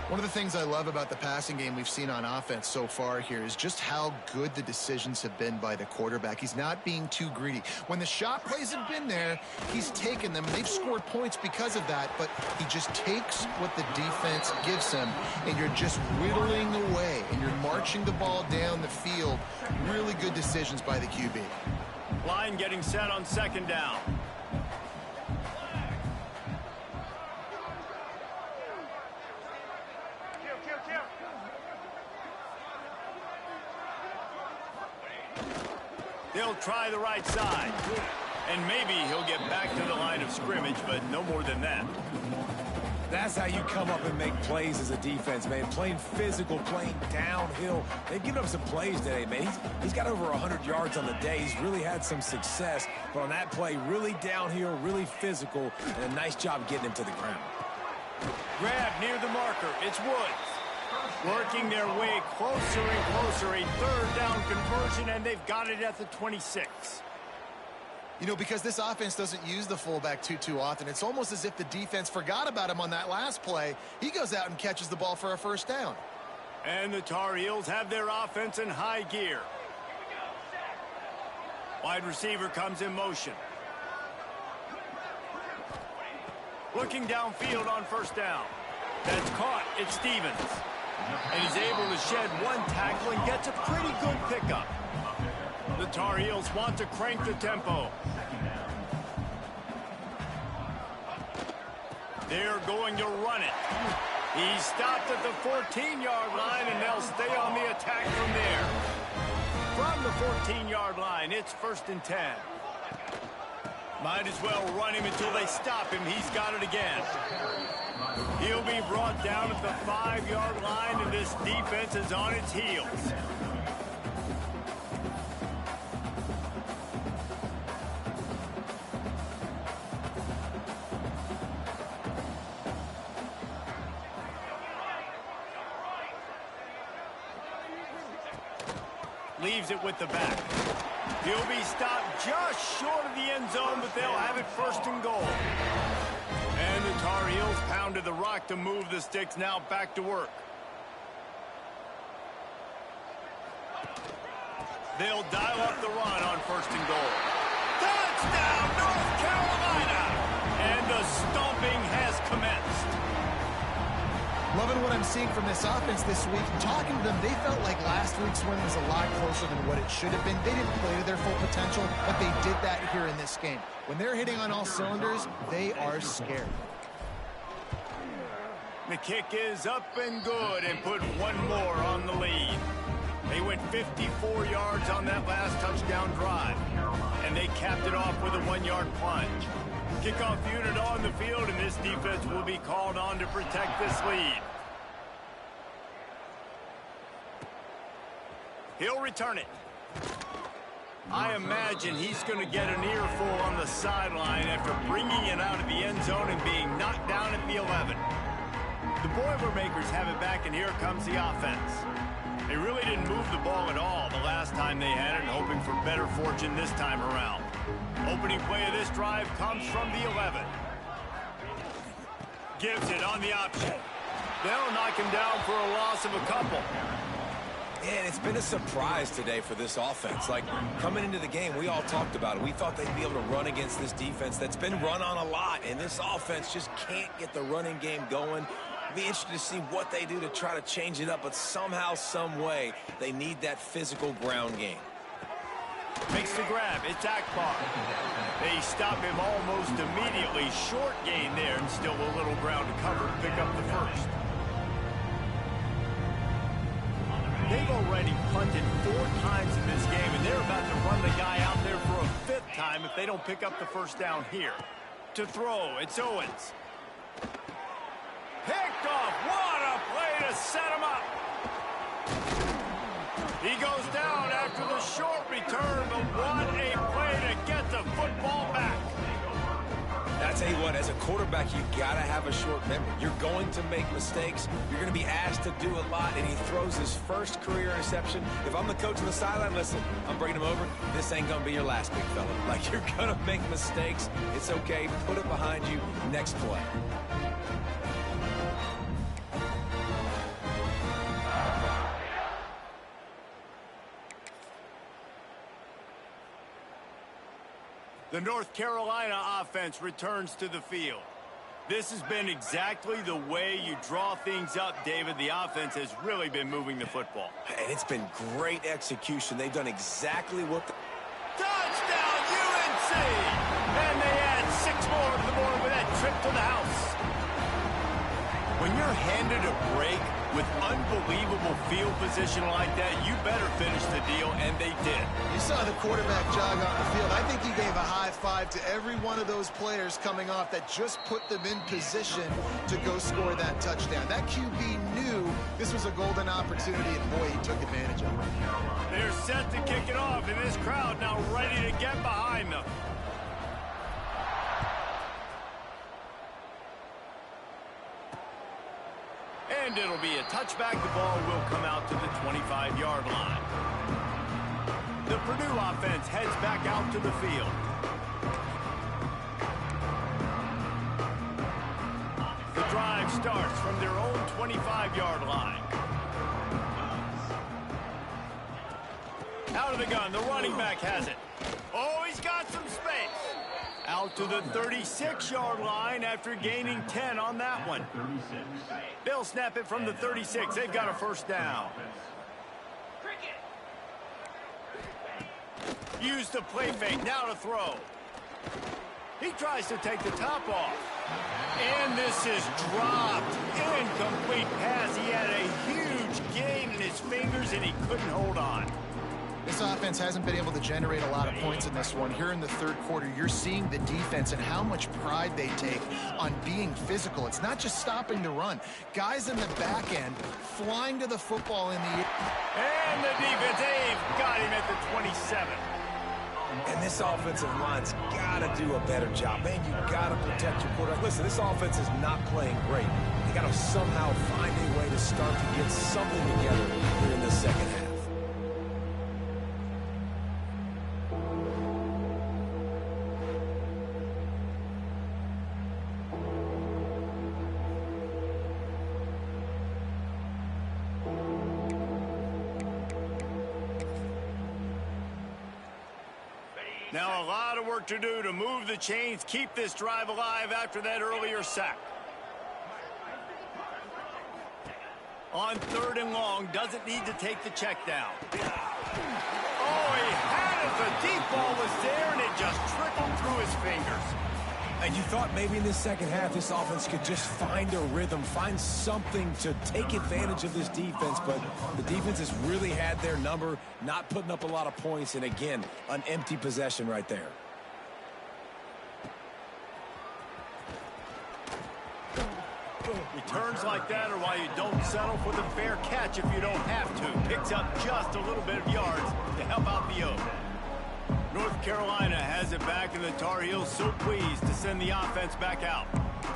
One of the things I love about the passing game we've seen on offense so far here is just how good the decisions have been by the quarterback. He's not being too greedy. When the shot plays have been there, he's taken them. They've scored points because of that, but he just takes what the defense gives him, and you're just whittling away, and you're marching the ball down the field. Really good decisions by the QB. Line getting set on 2nd down. They'll try the right side. And maybe he'll get back to the line of scrimmage, but no more than that. That's how you come up and make plays as a defense, man. Playing physical, playing downhill. They've given up some plays today, man. He's got over 100 yards on the day. He's really had some success. But on that play, really downhill, really physical, and a nice job getting him to the ground. Grab near the marker. It's Woods. Working their way closer and closer. A third down conversion, and they've got it at the 26. You know, because this offense doesn't use the fullback too often, it's almost as if the defense forgot about him on that last play. He goes out and catches the ball for a first down. And the Tar Heels have their offense in high gear. Wide receiver comes in motion. Looking downfield on first down. That's caught. It's Stevens. And he's able to shed one tackle and gets a pretty good pickup. The Tar Heels want to crank the tempo. They're going to run it. He stopped at the 14-yard line, and they'll stay on the attack from there. From the 14-yard line, it's 1st and 10. Might as well run him until they stop him. He's got it again. He'll be brought down at the 5-yard line, and this defense is on its heels. Leaves it with the back. He'll be stopped just short of the end zone, but they'll have it 1st and goal. And the Tar Heels pounded the rock to move the sticks. Now back to work. They'll dial up the run on 1st and goal. Touchdown, North Carolina! And the stomping has commenced. Loving what I'm seeing from this offense this week. Talking to them, they felt like last week's win was a lot closer than what it should have been. They didn't play to their full potential, but they did that here in this game. When they're hitting on all cylinders, they are scared. The kick is up and good and put one more on the lead. They went 54 yards on that last touchdown drive, and they capped it off with a 1-yard plunge. Kickoff unit on the field, and this defense will be called on to protect this lead. He'll return it. I imagine he's going to get an earful on the sideline after bringing it out of the end zone and being knocked down at the 11. The Boilermakers have it back, and here comes the offense. They really didn't move the ball at all the last time they had it, hoping for better fortune this time around. Opening play of this drive comes from the 11. Gives it on the option. They'll knock him down for a loss of a couple. And it's been a surprise today for this offense. Like, coming into the game, we all talked about it. We thought they'd be able to run against this defense that's been run on a lot, and this offense just can't get the running game going. Be interested to see what they do to try to change it up, but somehow, some way, they need that physical ground game. Makes the grab. It's Akbar. They stop him almost immediately. Short gain there, and still a little ground to cover to pick up the first. They've already punted 4 times in this game, and they're about to run the guy out there for a 5th time if they don't pick up the first down here. To throw, it's Owens. Picked off. What a play to set him up. He goes down after the short return, but what a play to get the football back. I tell you what, as a quarterback, you gotta have a short memory. You're going to make mistakes. You're going to be asked to do a lot, and he throws his first career interception. If I'm the coach on the sideline, listen, I'm bringing him over. This ain't going to be your last, big fella. Like, you're going to make mistakes. It's okay. Put it behind you. Next play. The North Carolina offense returns to the field. This has been exactly the way you draw things up, David. The offense has really been moving the football. And it's been great execution. They've done exactly what the... Touchdown, UNC! And they add 6 more to the board with that trip to the house. When you're handed a break with unbelievable field position like that, you better finish the deal, and they did. You saw the quarterback jog on the field. I think he gave a high five to every one of those players coming off that just put them in position to go score that touchdown. That QB knew this was a golden opportunity, and boy, he took advantage of it. They're set to kick it off, and this crowd now ready to get behind them. And it'll be a touchback. The ball will come out to the 25-yard line. The Purdue offense heads back out to the field. The drive starts from their own 25-yard line. Out of the gun, the running back has it. Oh, he's got some space. Out to the 36-yard line after gaining 10 on that one. They'll snap it from the 36. They've got a first down. Use the play fake, now to throw. He tries to take the top off. And this is dropped. Incomplete pass. He had a huge gain in his fingers, and he couldn't hold on. This offense hasn't been able to generate a lot of points in this one. Here in the third quarter, you're seeing the defense and how much pride they take on being physical. It's not just stopping the run. Guys in the back end flying to the football in the air. And the defense, they've got him at the 27. And this offensive line's got to do a better job. Man, you got to protect your quarterback. Listen, this offense is not playing great. They got to somehow find a way to start to get something together here in the second half. Now a lot of work to do to move the chains, keep this drive alive after that earlier sack. On third and long, doesn't need to take the check down. Oh, he had it. The deep ball was there, and it just trickled through his fingers. And you thought maybe in this second half this offense could just find a rhythm, find something to take advantage of this defense, but the defense has really had their number, not putting up a lot of points, and again, an empty possession right there. Returns like that are why you don't settle for the fair catch if you don't have to. Picks up just a little bit of yards to help out the Oak. North Carolina has it back, and the Tar Heels so pleased to send the offense back out.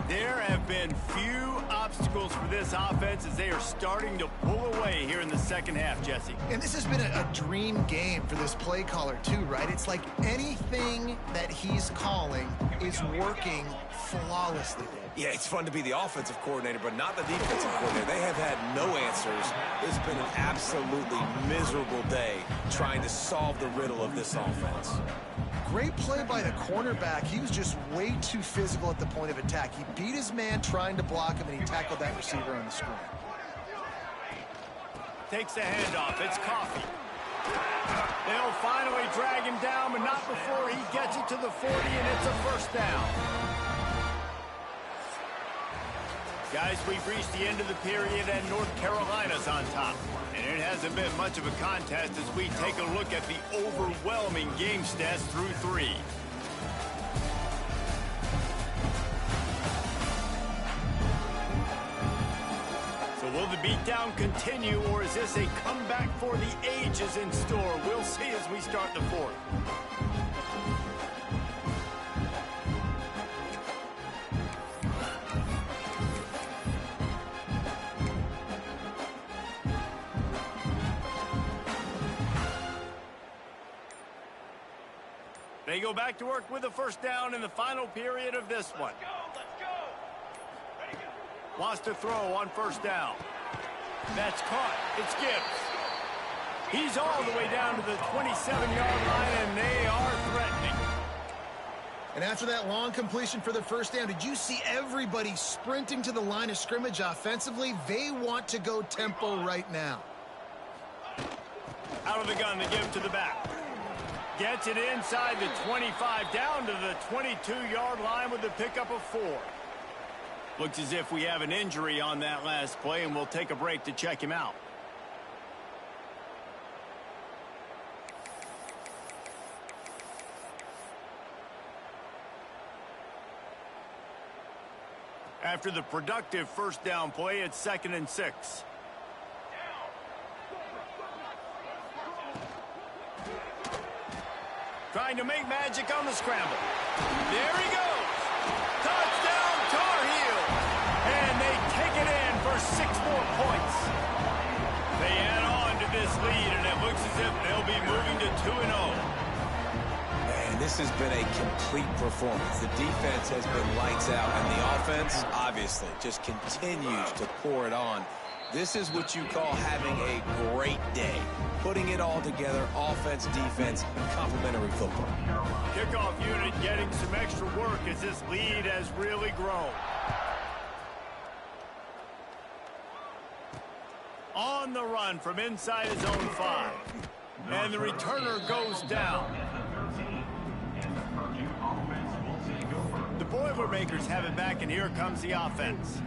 There have been few obstacles for this offense as they are starting to pull away here in the second half, Jesse. And this has been a dream game for this play caller too, right? It's like anything that he's calling is working flawlessly. Yeah, it's fun to be the offensive coordinator, but not the defensive coordinator. They have had no answers. It's been an absolutely miserable day trying to solve the riddle of this offense. Great play by the cornerback. He was just way too physical at the point of attack. He beat his man trying to block him, and he tackled that receiver on the screen. Takes the handoff. It's Coffee. They'll finally drag him down, but not before he gets it to the 40, and it's a first down. Guys, we've reached the end of the period, and North Carolina's on top. And it hasn't been much of a contest as we take a look at the overwhelming game stats through 3. So will the beatdown continue, or is this a comeback for the ages in store? We'll see as we start the fourth. They go back to work with a first down in the final period of this one. Wants to throw on first down. That's caught. It's Gibbs. He's all the way down to the 27-yard line, and they are threatening. And after that long completion for the first down, did you see everybody sprinting to the line of scrimmage offensively? They want to go tempo right now. Out of the gun, they give it to the back. Gets it inside the 25, down to the 22-yard line with the pickup of 4. Looks as if we have an injury on that last play, and we'll take a break to check him out. After the productive first down play, it's 2nd and 6. Trying to make magic on the scramble. There he goes. Touchdown, Tar Heel. And they take it in for 6 more points. They add on to this lead, and it looks as if they'll be moving to 2-0. And this has been a complete performance. The defense has been lights out, and the offense, obviously, just continues to pour it on. This is what you call having a great day. Putting it all together, offense, defense, complementary football. Kickoff unit getting some extra work as this lead has really grown. On the run from inside his own 5. And the returner goes down. The Boilermakers have it back, and here comes the offense.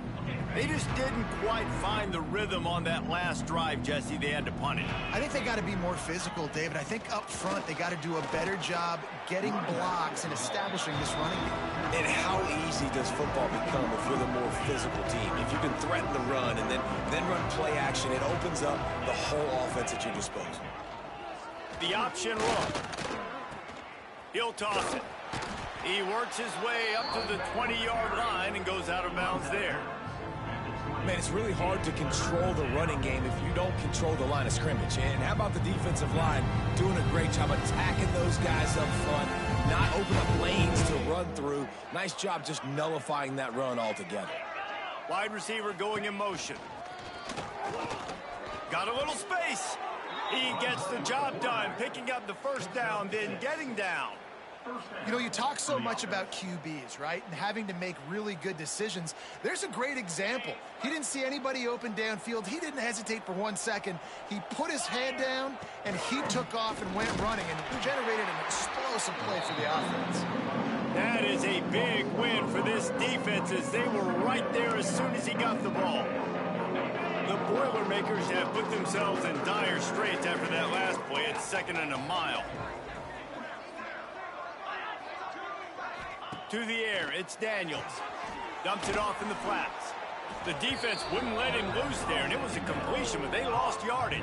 They just didn't quite find the rhythm on that last drive, Jesse. They had to punt it. I think they got to be more physical, David. I think up front they got to do a better job getting blocks and establishing this running game. And how easy does football become if you're the more physical team? If you can threaten the run and then run play action, it opens up the whole offense at your disposal. The option look. He'll toss it. He works his way up to the 20-yard line and goes out of bounds there. Man, it's really hard to control the running game if you don't control the line of scrimmage. And how about the defensive line doing a great job attacking those guys up front, not open up lanes to run through. Nice job just nullifying that run altogether. Wide receiver going in motion. Got a little space. He gets the job done, picking up the first down, then getting down. You know, you talk so much about QBs, right? And having to make really good decisions. There's a great example. He didn't see anybody open downfield. He didn't hesitate for 1 second. He put his head down, and he took off and went running and generated an explosive play for the offense. That is a big win for this defense as they were right there as soon as he got the ball. The Boilermakers have put themselves in dire straits after that last play. It's 2nd and a mile. To the air, it's Daniels. Dumps it off in the flats. The defense wouldn't let him loose there, and it was a completion, but they lost yardage.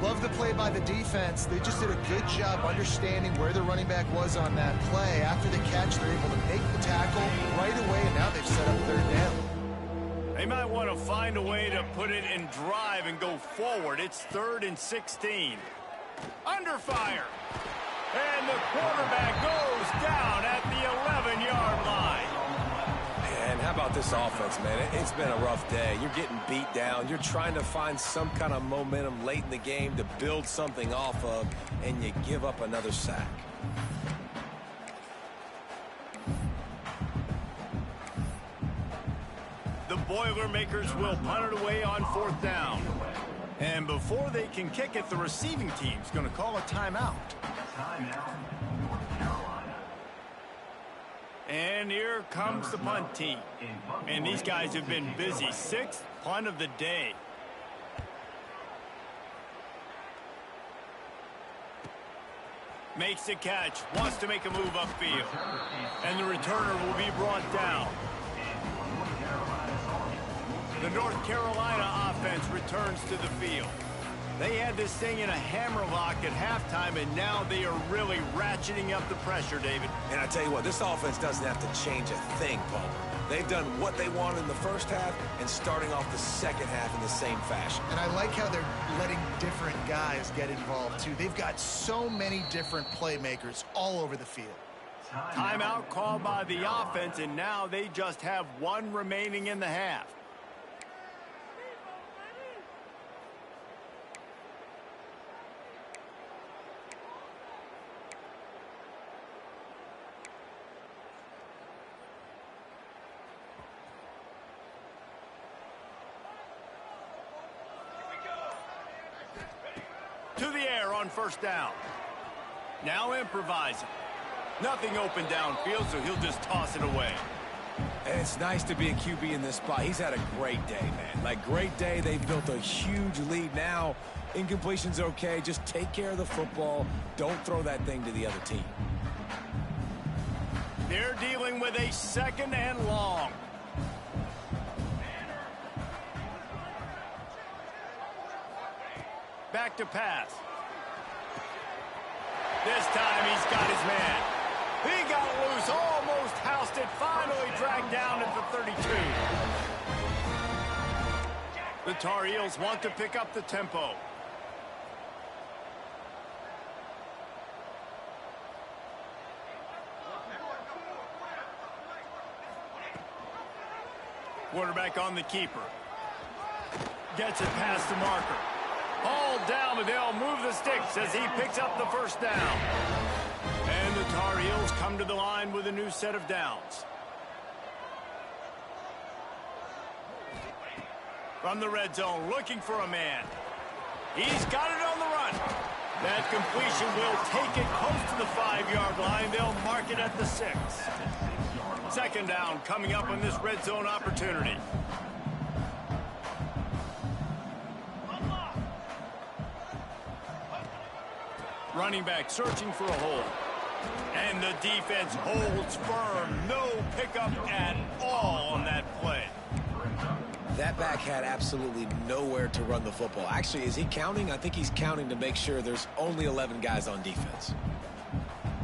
Love the play by the defense. They just did a good job understanding where the running back was on that play. After the catch, they're able to make the tackle right away, and now they've set up 3rd down. They might want to find a way to put it in drive and go forward. It's 3rd and 16. Under fire. And the quarterback goes down at the 11-yard line. And how about this offense, man? It's been a rough day. You're getting beat down. You're trying to find some kind of momentum late in the game to build something off of, and you give up another sack. The Boilermakers will punt it away on 4th down. And before they can kick it, the receiving team's going to call a timeout. And here comes the punt team. And these guys have been busy. 6th punt of the day. Makes the catch. Wants to make a move upfield. And the returner will be brought down. The North Carolina offense returns to the field. They had this thing in a hammerlock at halftime, and now they are really ratcheting up the pressure, David. And I tell you what, this offense doesn't have to change a thing, Paul. They've done what they wanted in the first half and starting off the second half in the same fashion. And I like how they're letting different guys get involved, too. They've got so many different playmakers all over the field. Timeout called by the offense, and now they just have 1 remaining in the half. To the air on 1st down. Now improvising. Nothing open downfield, so he'll just toss it away. And it's nice to be a QB in this spot. He's had a great day, man. Like, great day. They've built a huge lead now. Incompletion's okay. Just take care of the football. Don't throw that thing to the other team. They're dealing with a 2nd and long. back to pass. This time he's got his man. He got loose, almost housed it, finally dragged down at the 32. The Tar Heels want to pick up the tempo. Quarterback on the keeper. Gets it past the marker. Hauled down, but they'll move the sticks as he picks up the first down. And the Tar Heels come to the line with a new set of downs. From the red zone, looking for a man. He's got it on the run. That completion will take it close to the 5-yard line. They'll mark it at the 6. Second down coming up on this red zone opportunity. Running back searching for a hole. And the defense holds firm. No pickup at all on that play. That back had absolutely nowhere to run the football. Actually, is he counting? I think he's counting to make sure there's only 11 guys on defense.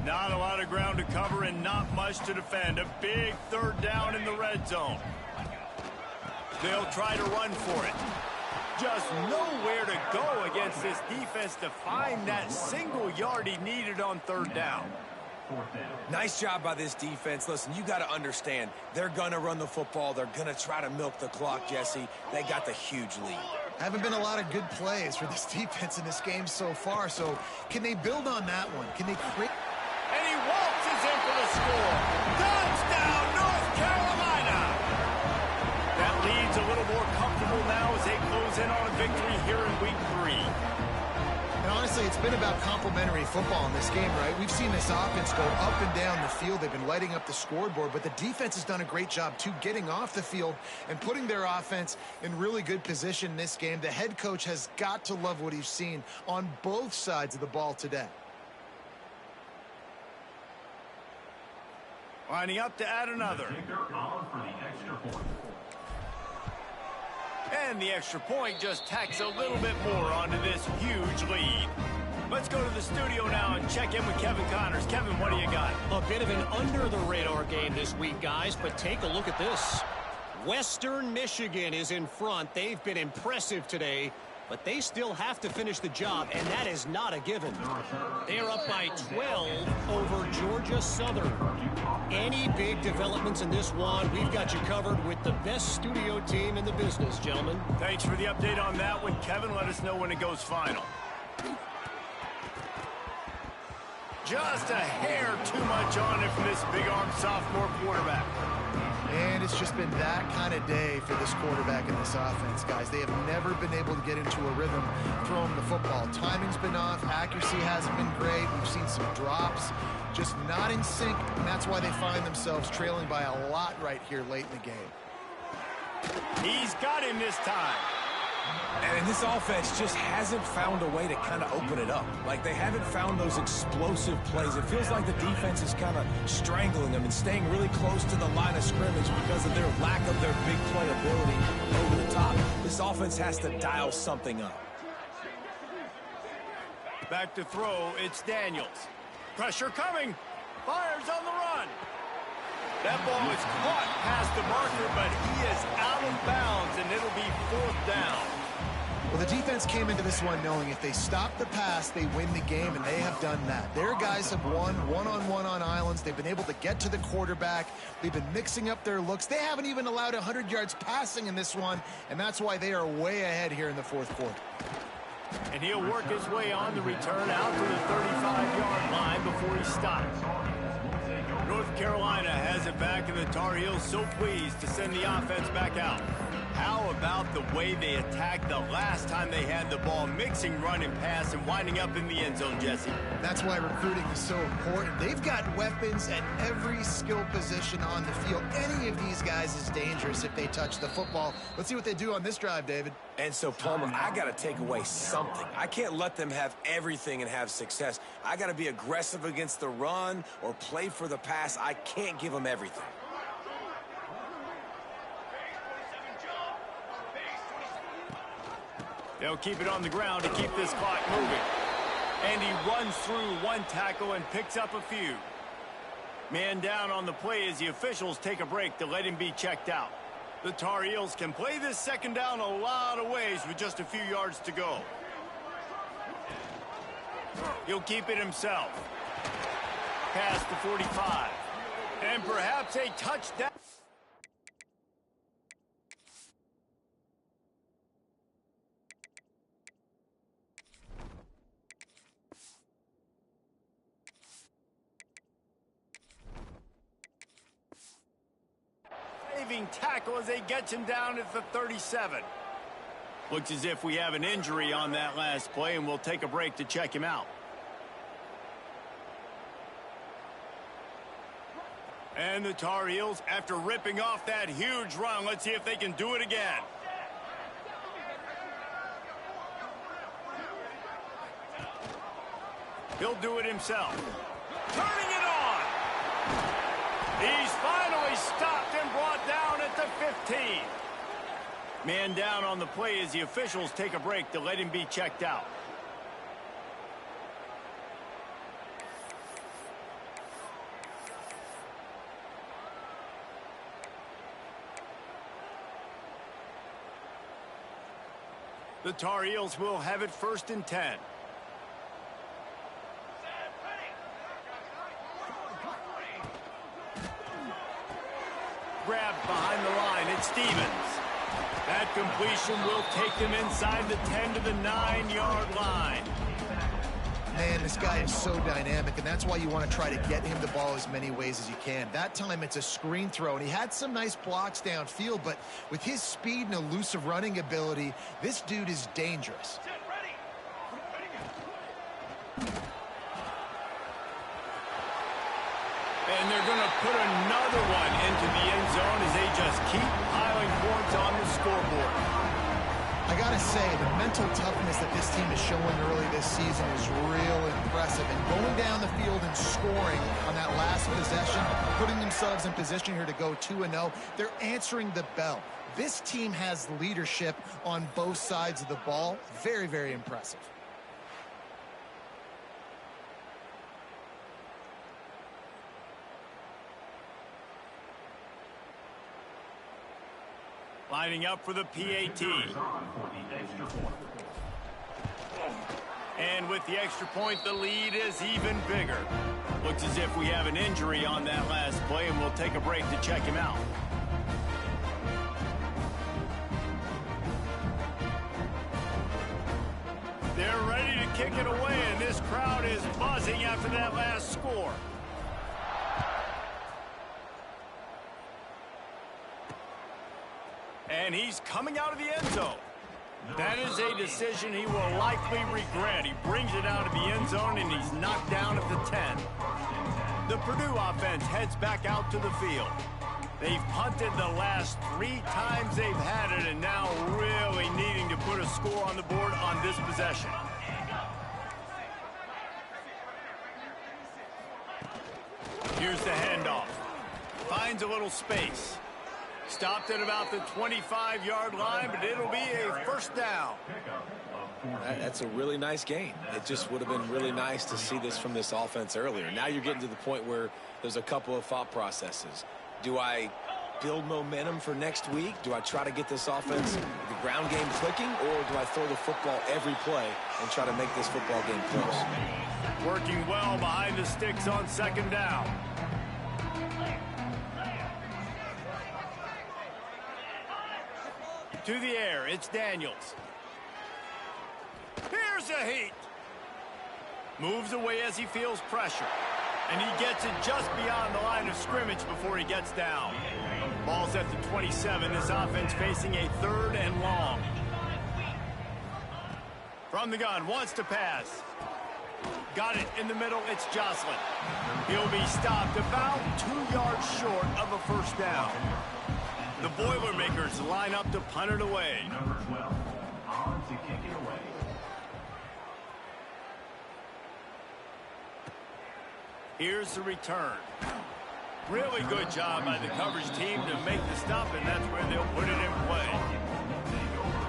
Not a lot of ground to cover and not much to defend. A big third down in the red zone. They'll try to run for it. Just nowhere to go against this defense to find that single yard he needed on third down. Nice job by this defense. Listen, you got to understand, they're going to run the football. They're going to try to milk the clock, Jesse. They got the huge lead. Haven't been a lot of good plays for this defense in this game so far, so can they build on that one? Can they create... And he waltzes in for the score. Touchdown, North Carolina! That lead's a little more comfortable now as they close in on a victory here in week 3. And honestly, it's been about complementary football in this game, right? We've seen this offense go up and down the field. They've been lighting up the scoreboard, but the defense has done a great job, too, getting off the field and putting their offense in really good position in this game. The head coach has got to love what he's seen on both sides of the ball today. Lining up to add another. And the extra point just tacks a little bit more onto this huge lead. Let's go to the studio now and check in with Kevin Connors. Kevin, what do you got? A bit of an under-the-radar game this week, guys, but take a look at this. Western Michigan is in front. They've been impressive today, but they still have to finish the job, and that is not a given. They're up by 12 over Georgia Southern. Any big developments in this one, we've got you covered with the best studio team in the business, gentlemen. Thanks for the update on that one, Kevin. Let us know when it goes final. Just a hair too much on it from this big-armed sophomore quarterback. And it's just been that kind of day for this quarterback and this offense, guys. They have never been able to get into a rhythm throwing the football. Timing's been off. Accuracy hasn't been great. We've seen some drops. Just not in sync, and that's why they find themselves trailing by a lot right here late in the game. He's got him this time. And this offense just hasn't found a way to kind of open it up. Like, they haven't found those explosive plays. It feels like the defense is kind of strangling them and staying really close to the line of scrimmage because of their lack of their big play ability over the top. This offense has to dial something up. Back to throw, it's Daniels. Pressure coming. Fires on the run. That ball is caught past the marker, but he is out of bounds, and it'll be fourth down. Well, the defense came into this one knowing if they stop the pass, they win the game, and they have done that. Their guys have won one-on-one on islands. They've been able to get to the quarterback. They've been mixing up their looks. They haven't even allowed 100 yards passing in this one, and that's why they are way ahead here in the fourth quarter. And he'll work his way on the return out to the 35-yard line before he stops. North Carolina has it back, and the Tar Heels so pleased to send the offense back out. How about the way they attacked the last time they had the ball, mixing run and pass and winding up in the end zone, Jesse? That's why recruiting is so important. They've got weapons at every skill position on the field. Any of these guys is dangerous if they touch the football. Let's see what they do on this drive, David. And so, Palmer, I got to take away something. I can't let them have everything and have success. I got to be aggressive against the run or play for the pass. I can't give them everything. They'll keep it on the ground to keep this clock moving. And he runs through one tackle and picks up a few. Man down on the play as the officials take a break to let him be checked out. The Tar Heels can play this second down a lot of ways with just a few yards to go. He'll keep it himself. Past the 45. And perhaps a touchdown. Saving tackle as they get him down at the 37. Looks as if we have an injury on that last play, and we'll take a break to check him out. And the Tar Heels, after ripping off that huge run, let's see if they can do it again. He'll do it himself. Turning it on. He's finally stopped and brought down at the 15. Man down on the play as the officials take a break to let him be checked out. The Tar Heels will have it 1st and 10. Grabbed behind the line, it's Stevens. That completion will take them inside the 10 to the 9-yard line. Man, this guy is so dynamic, and that's why you want to try to get him the ball as many ways as you can. That time it's a screen throw, and he had some nice blocks downfield, but with his speed and elusive running ability, this dude is dangerous. And they're going to put another one into the end zone as they just keep piling points on the scoreboard. I got to say, the mental toughness that this team is showing early this season is real impressive. And going down the field and scoring on that last possession, putting themselves in position here to go 2-0, they're answering the bell. This team has leadership on both sides of the ball. Very, very impressive. Lining up for the PAT. And with the extra point, the lead is even bigger. Looks as if we have an injury on that last play, and we'll take a break to check him out. They're ready to kick it away, and this crowd is buzzing after that last score. And he's coming out of the end zone. That is a decision he will likely regret. He brings it out of the end zone, and he's knocked down at the 10. The Purdue offense heads back out to the field. They've punted the last 3 times they've had it, and now really needing to put a score on the board on this possession. Here's the handoff. Finds a little space. Stopped at about the 25-yard line, but it'll be a first down. That's a really nice gain. It just would have been really nice to see this from this offense earlier. Now you're getting to the point where there's a couple of thought processes. Do I build momentum for next week? Do I try to get this offense, the ground game clicking, or do I throw the football every play and try to make this football game close? Working well behind the sticks on second down. To the air, it's Daniels. Here's a heat. Moves away as he feels pressure. And he gets it just beyond the line of scrimmage before he gets down. Ball's at the 27. This offense facing a 3rd and long. From the gun, wants to pass. Got it in the middle, it's Jocelyn. He'll be stopped about 2 yards short of a first down. The Boilermakers line up to punt it away. Number 12, on to kick it away. Here's the return. Really good job by the coverage team to make the stop, and that's where they'll put it in play.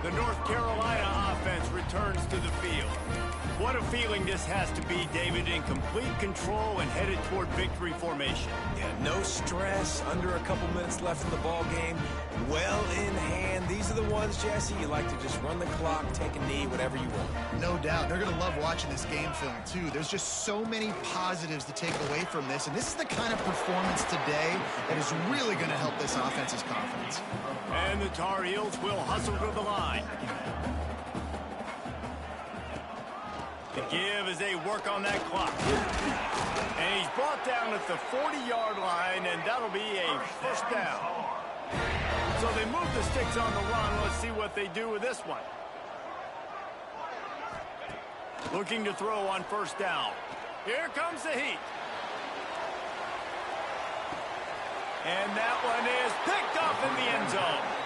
The North Carolina offense offense returns to the field. What a feeling this has to be, David, in complete control and headed toward victory formation. Yeah, no stress, under a couple minutes left in the ball game, well in hand. These are the ones, Jesse, you like to just run the clock, take a knee, whatever you want. No doubt. They're going to love watching this game film, too. There's just so many positives to take away from this, and this is the kind of performance today that is really going to help this offense's confidence. And the Tar Heels will hustle to the line. The give as they work on that clock. And he's brought down at the 40-yard line, and that'll be a first down. So they move the sticks on the run. Let's see what they do with this one. Looking to throw on first down. Here comes the heat. And that one is picked off in the end zone.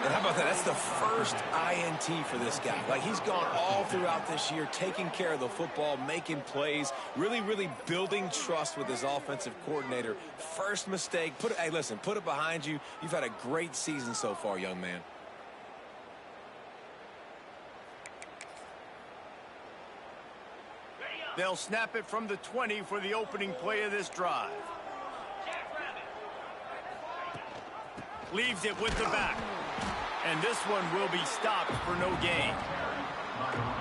And how about that? That's the first INT for this guy. Like, he's gone all throughout this year, taking care of the football, making plays, really, really building trust with his offensive coordinator. First mistake. Hey, listen, put it behind you. You've had a great season so far, young man. They'll snap it from the 20 for the opening play of this drive. Leaves it with the back. And this one will be stopped for no gain.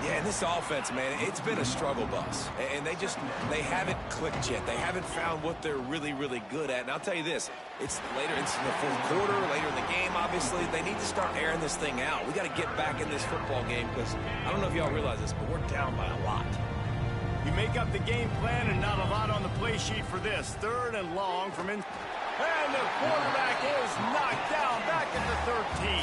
Yeah, and this offense, man, it's been a struggle bus. And they haven't clicked yet. They haven't found what they're really, really good at. And I'll tell you this, it's later, it's in the fourth quarter, later in the game, obviously. They need to start airing this thing out. We got to get back in this football game because I don't know if y'all realize this, but we're down by a lot. You make up the game plan and not a lot on the play sheet for this. Third and long from in. And the quarterback is knocked down back at the 13.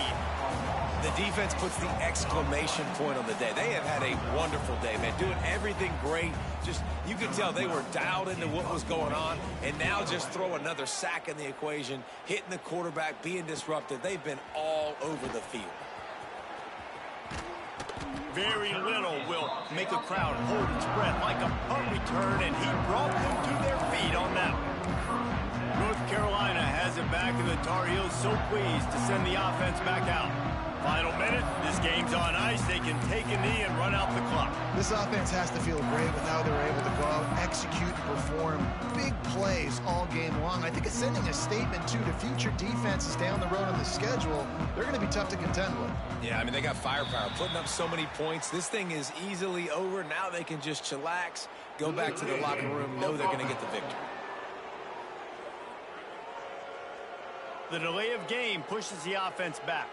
The defense puts the exclamation point on the day. They have had a wonderful day, man, doing everything great. Just, you could tell they were dialed into what was going on, and now just throw another sack in the equation, hitting the quarterback, being disruptive. They've been all over the field. Very little will make a crowd hold its breath like a punt return, and he brought them to their feet on that one. North Carolina has it back, and the Tar Heels so pleased to send the offense back out. Final minute, this game's on ice. They can take a knee and run out the clock. This offense has to feel great with how they're able to go out, execute, and perform big plays all game long. I think it's sending a statement, too, to future defenses down the road on the schedule. They're going to be tough to contend with. Yeah, I mean, they got firepower, putting up so many points. This thing is easily over. Now they can just chillax, go back to the locker room, know they're going to get the victory. The delay of game pushes the offense back.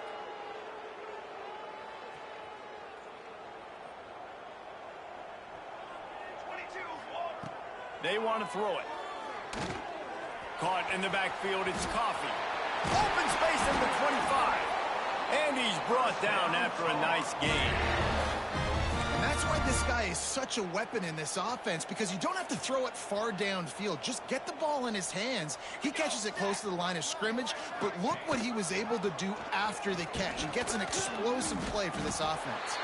They want to throw it. Caught in the backfield, it's Coffee. Open space in the 25. And he's brought down after a nice gain. And that's why this guy is such a weapon in this offense, because you don't have to throw it far downfield. Just get the ball in his hands. He catches it close to the line of scrimmage, but look what he was able to do after the catch. He gets an explosive play for this offense.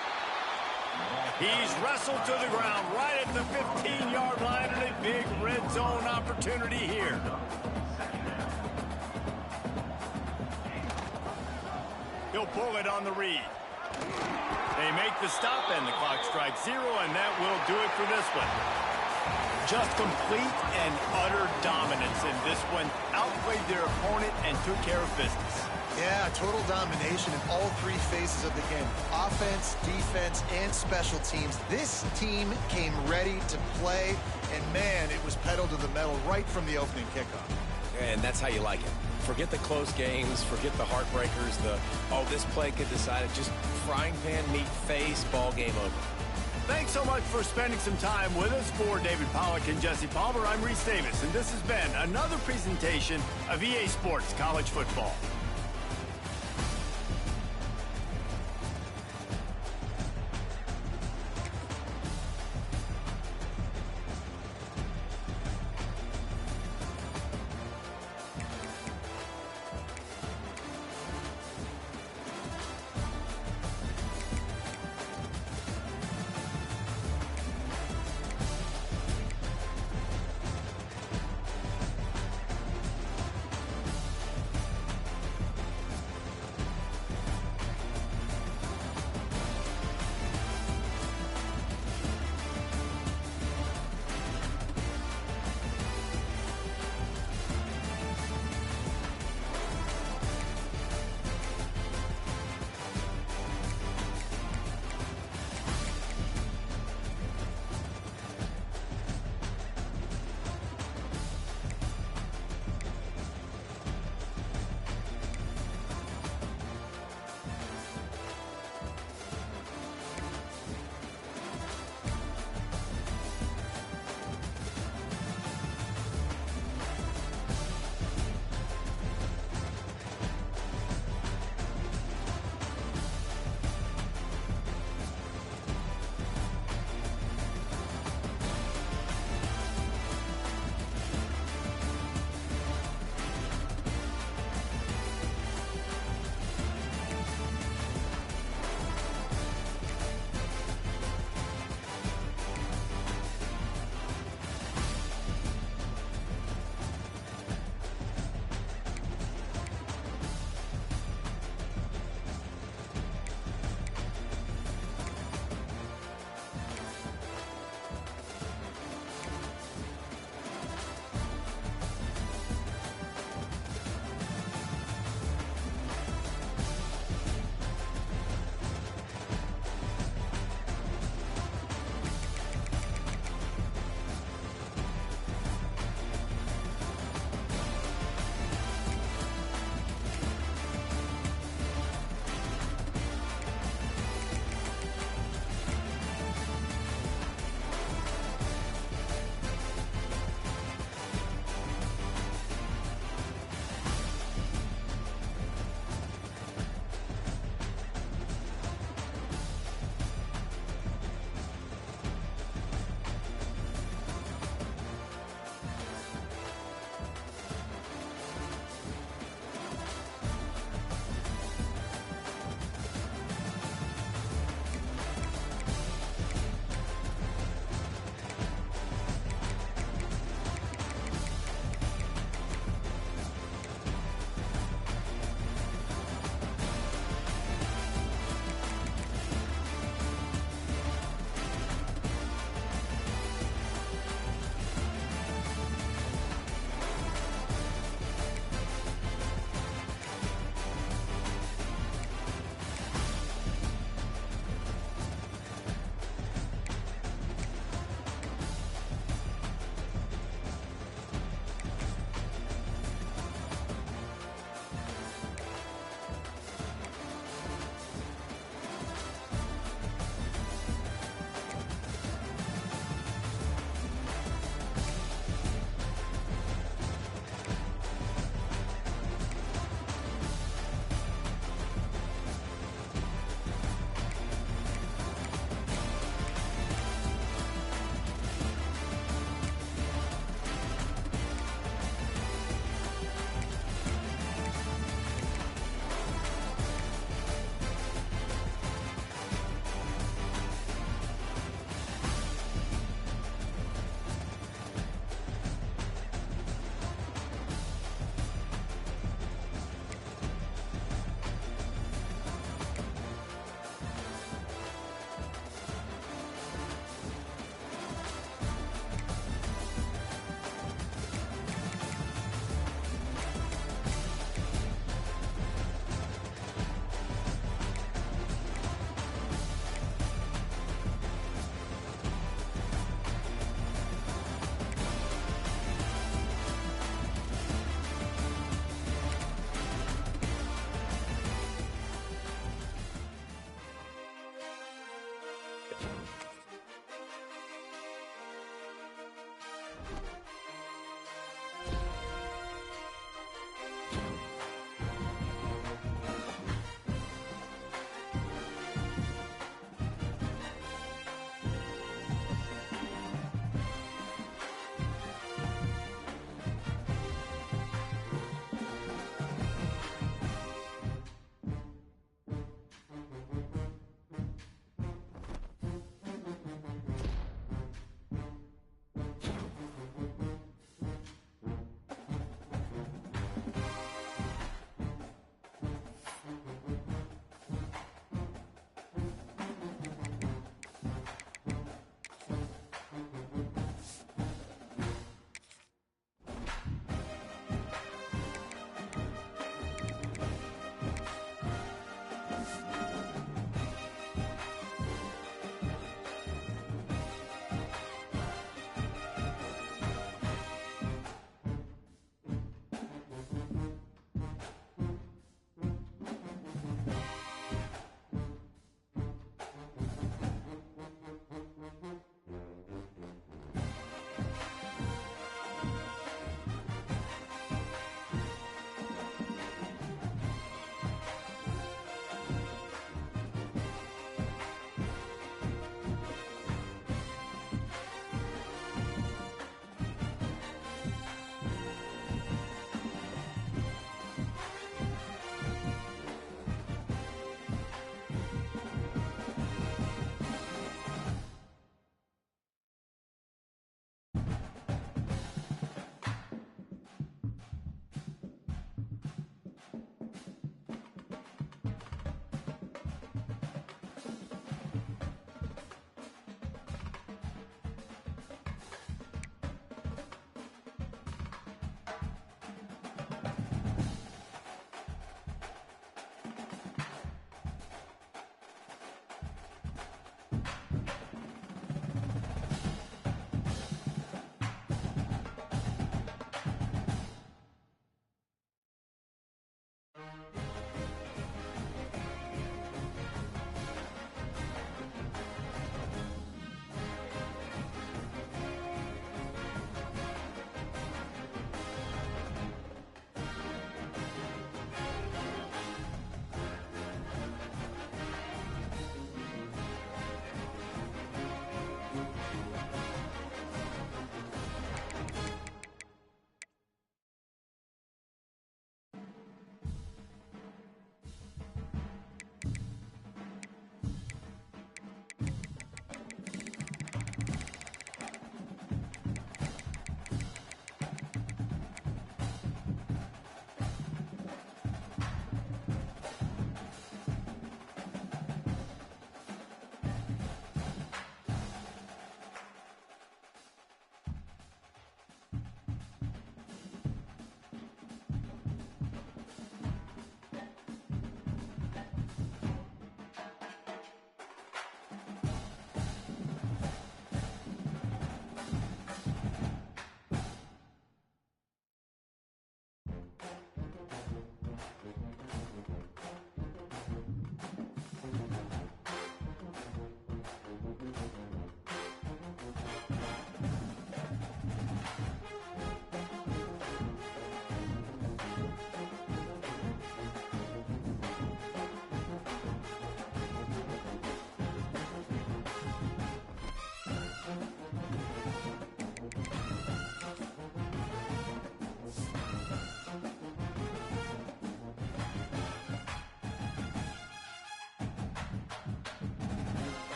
He's wrestled to the ground right at the 15-yard line, and a big red zone opportunity here. He'll pull it on the read. They make the stop, and the clock strikes 0, and that will do it for this one. Just complete and utter dominance in this one. Outplayed their opponent and took care of business. Yeah, total domination in all three phases of the game. Offense, defense, and special teams. This team came ready to play, and man, it was pedal to the metal right from the opening kickoff. And that's how you like it. Forget the close games, forget the heartbreakers, this play could decide it. Just frying pan, meat, face, ball game over. Thanks so much for spending some time with us. For David Pollack and Jesse Palmer, I'm Reese Davis, and this has been another presentation of EA Sports College Football.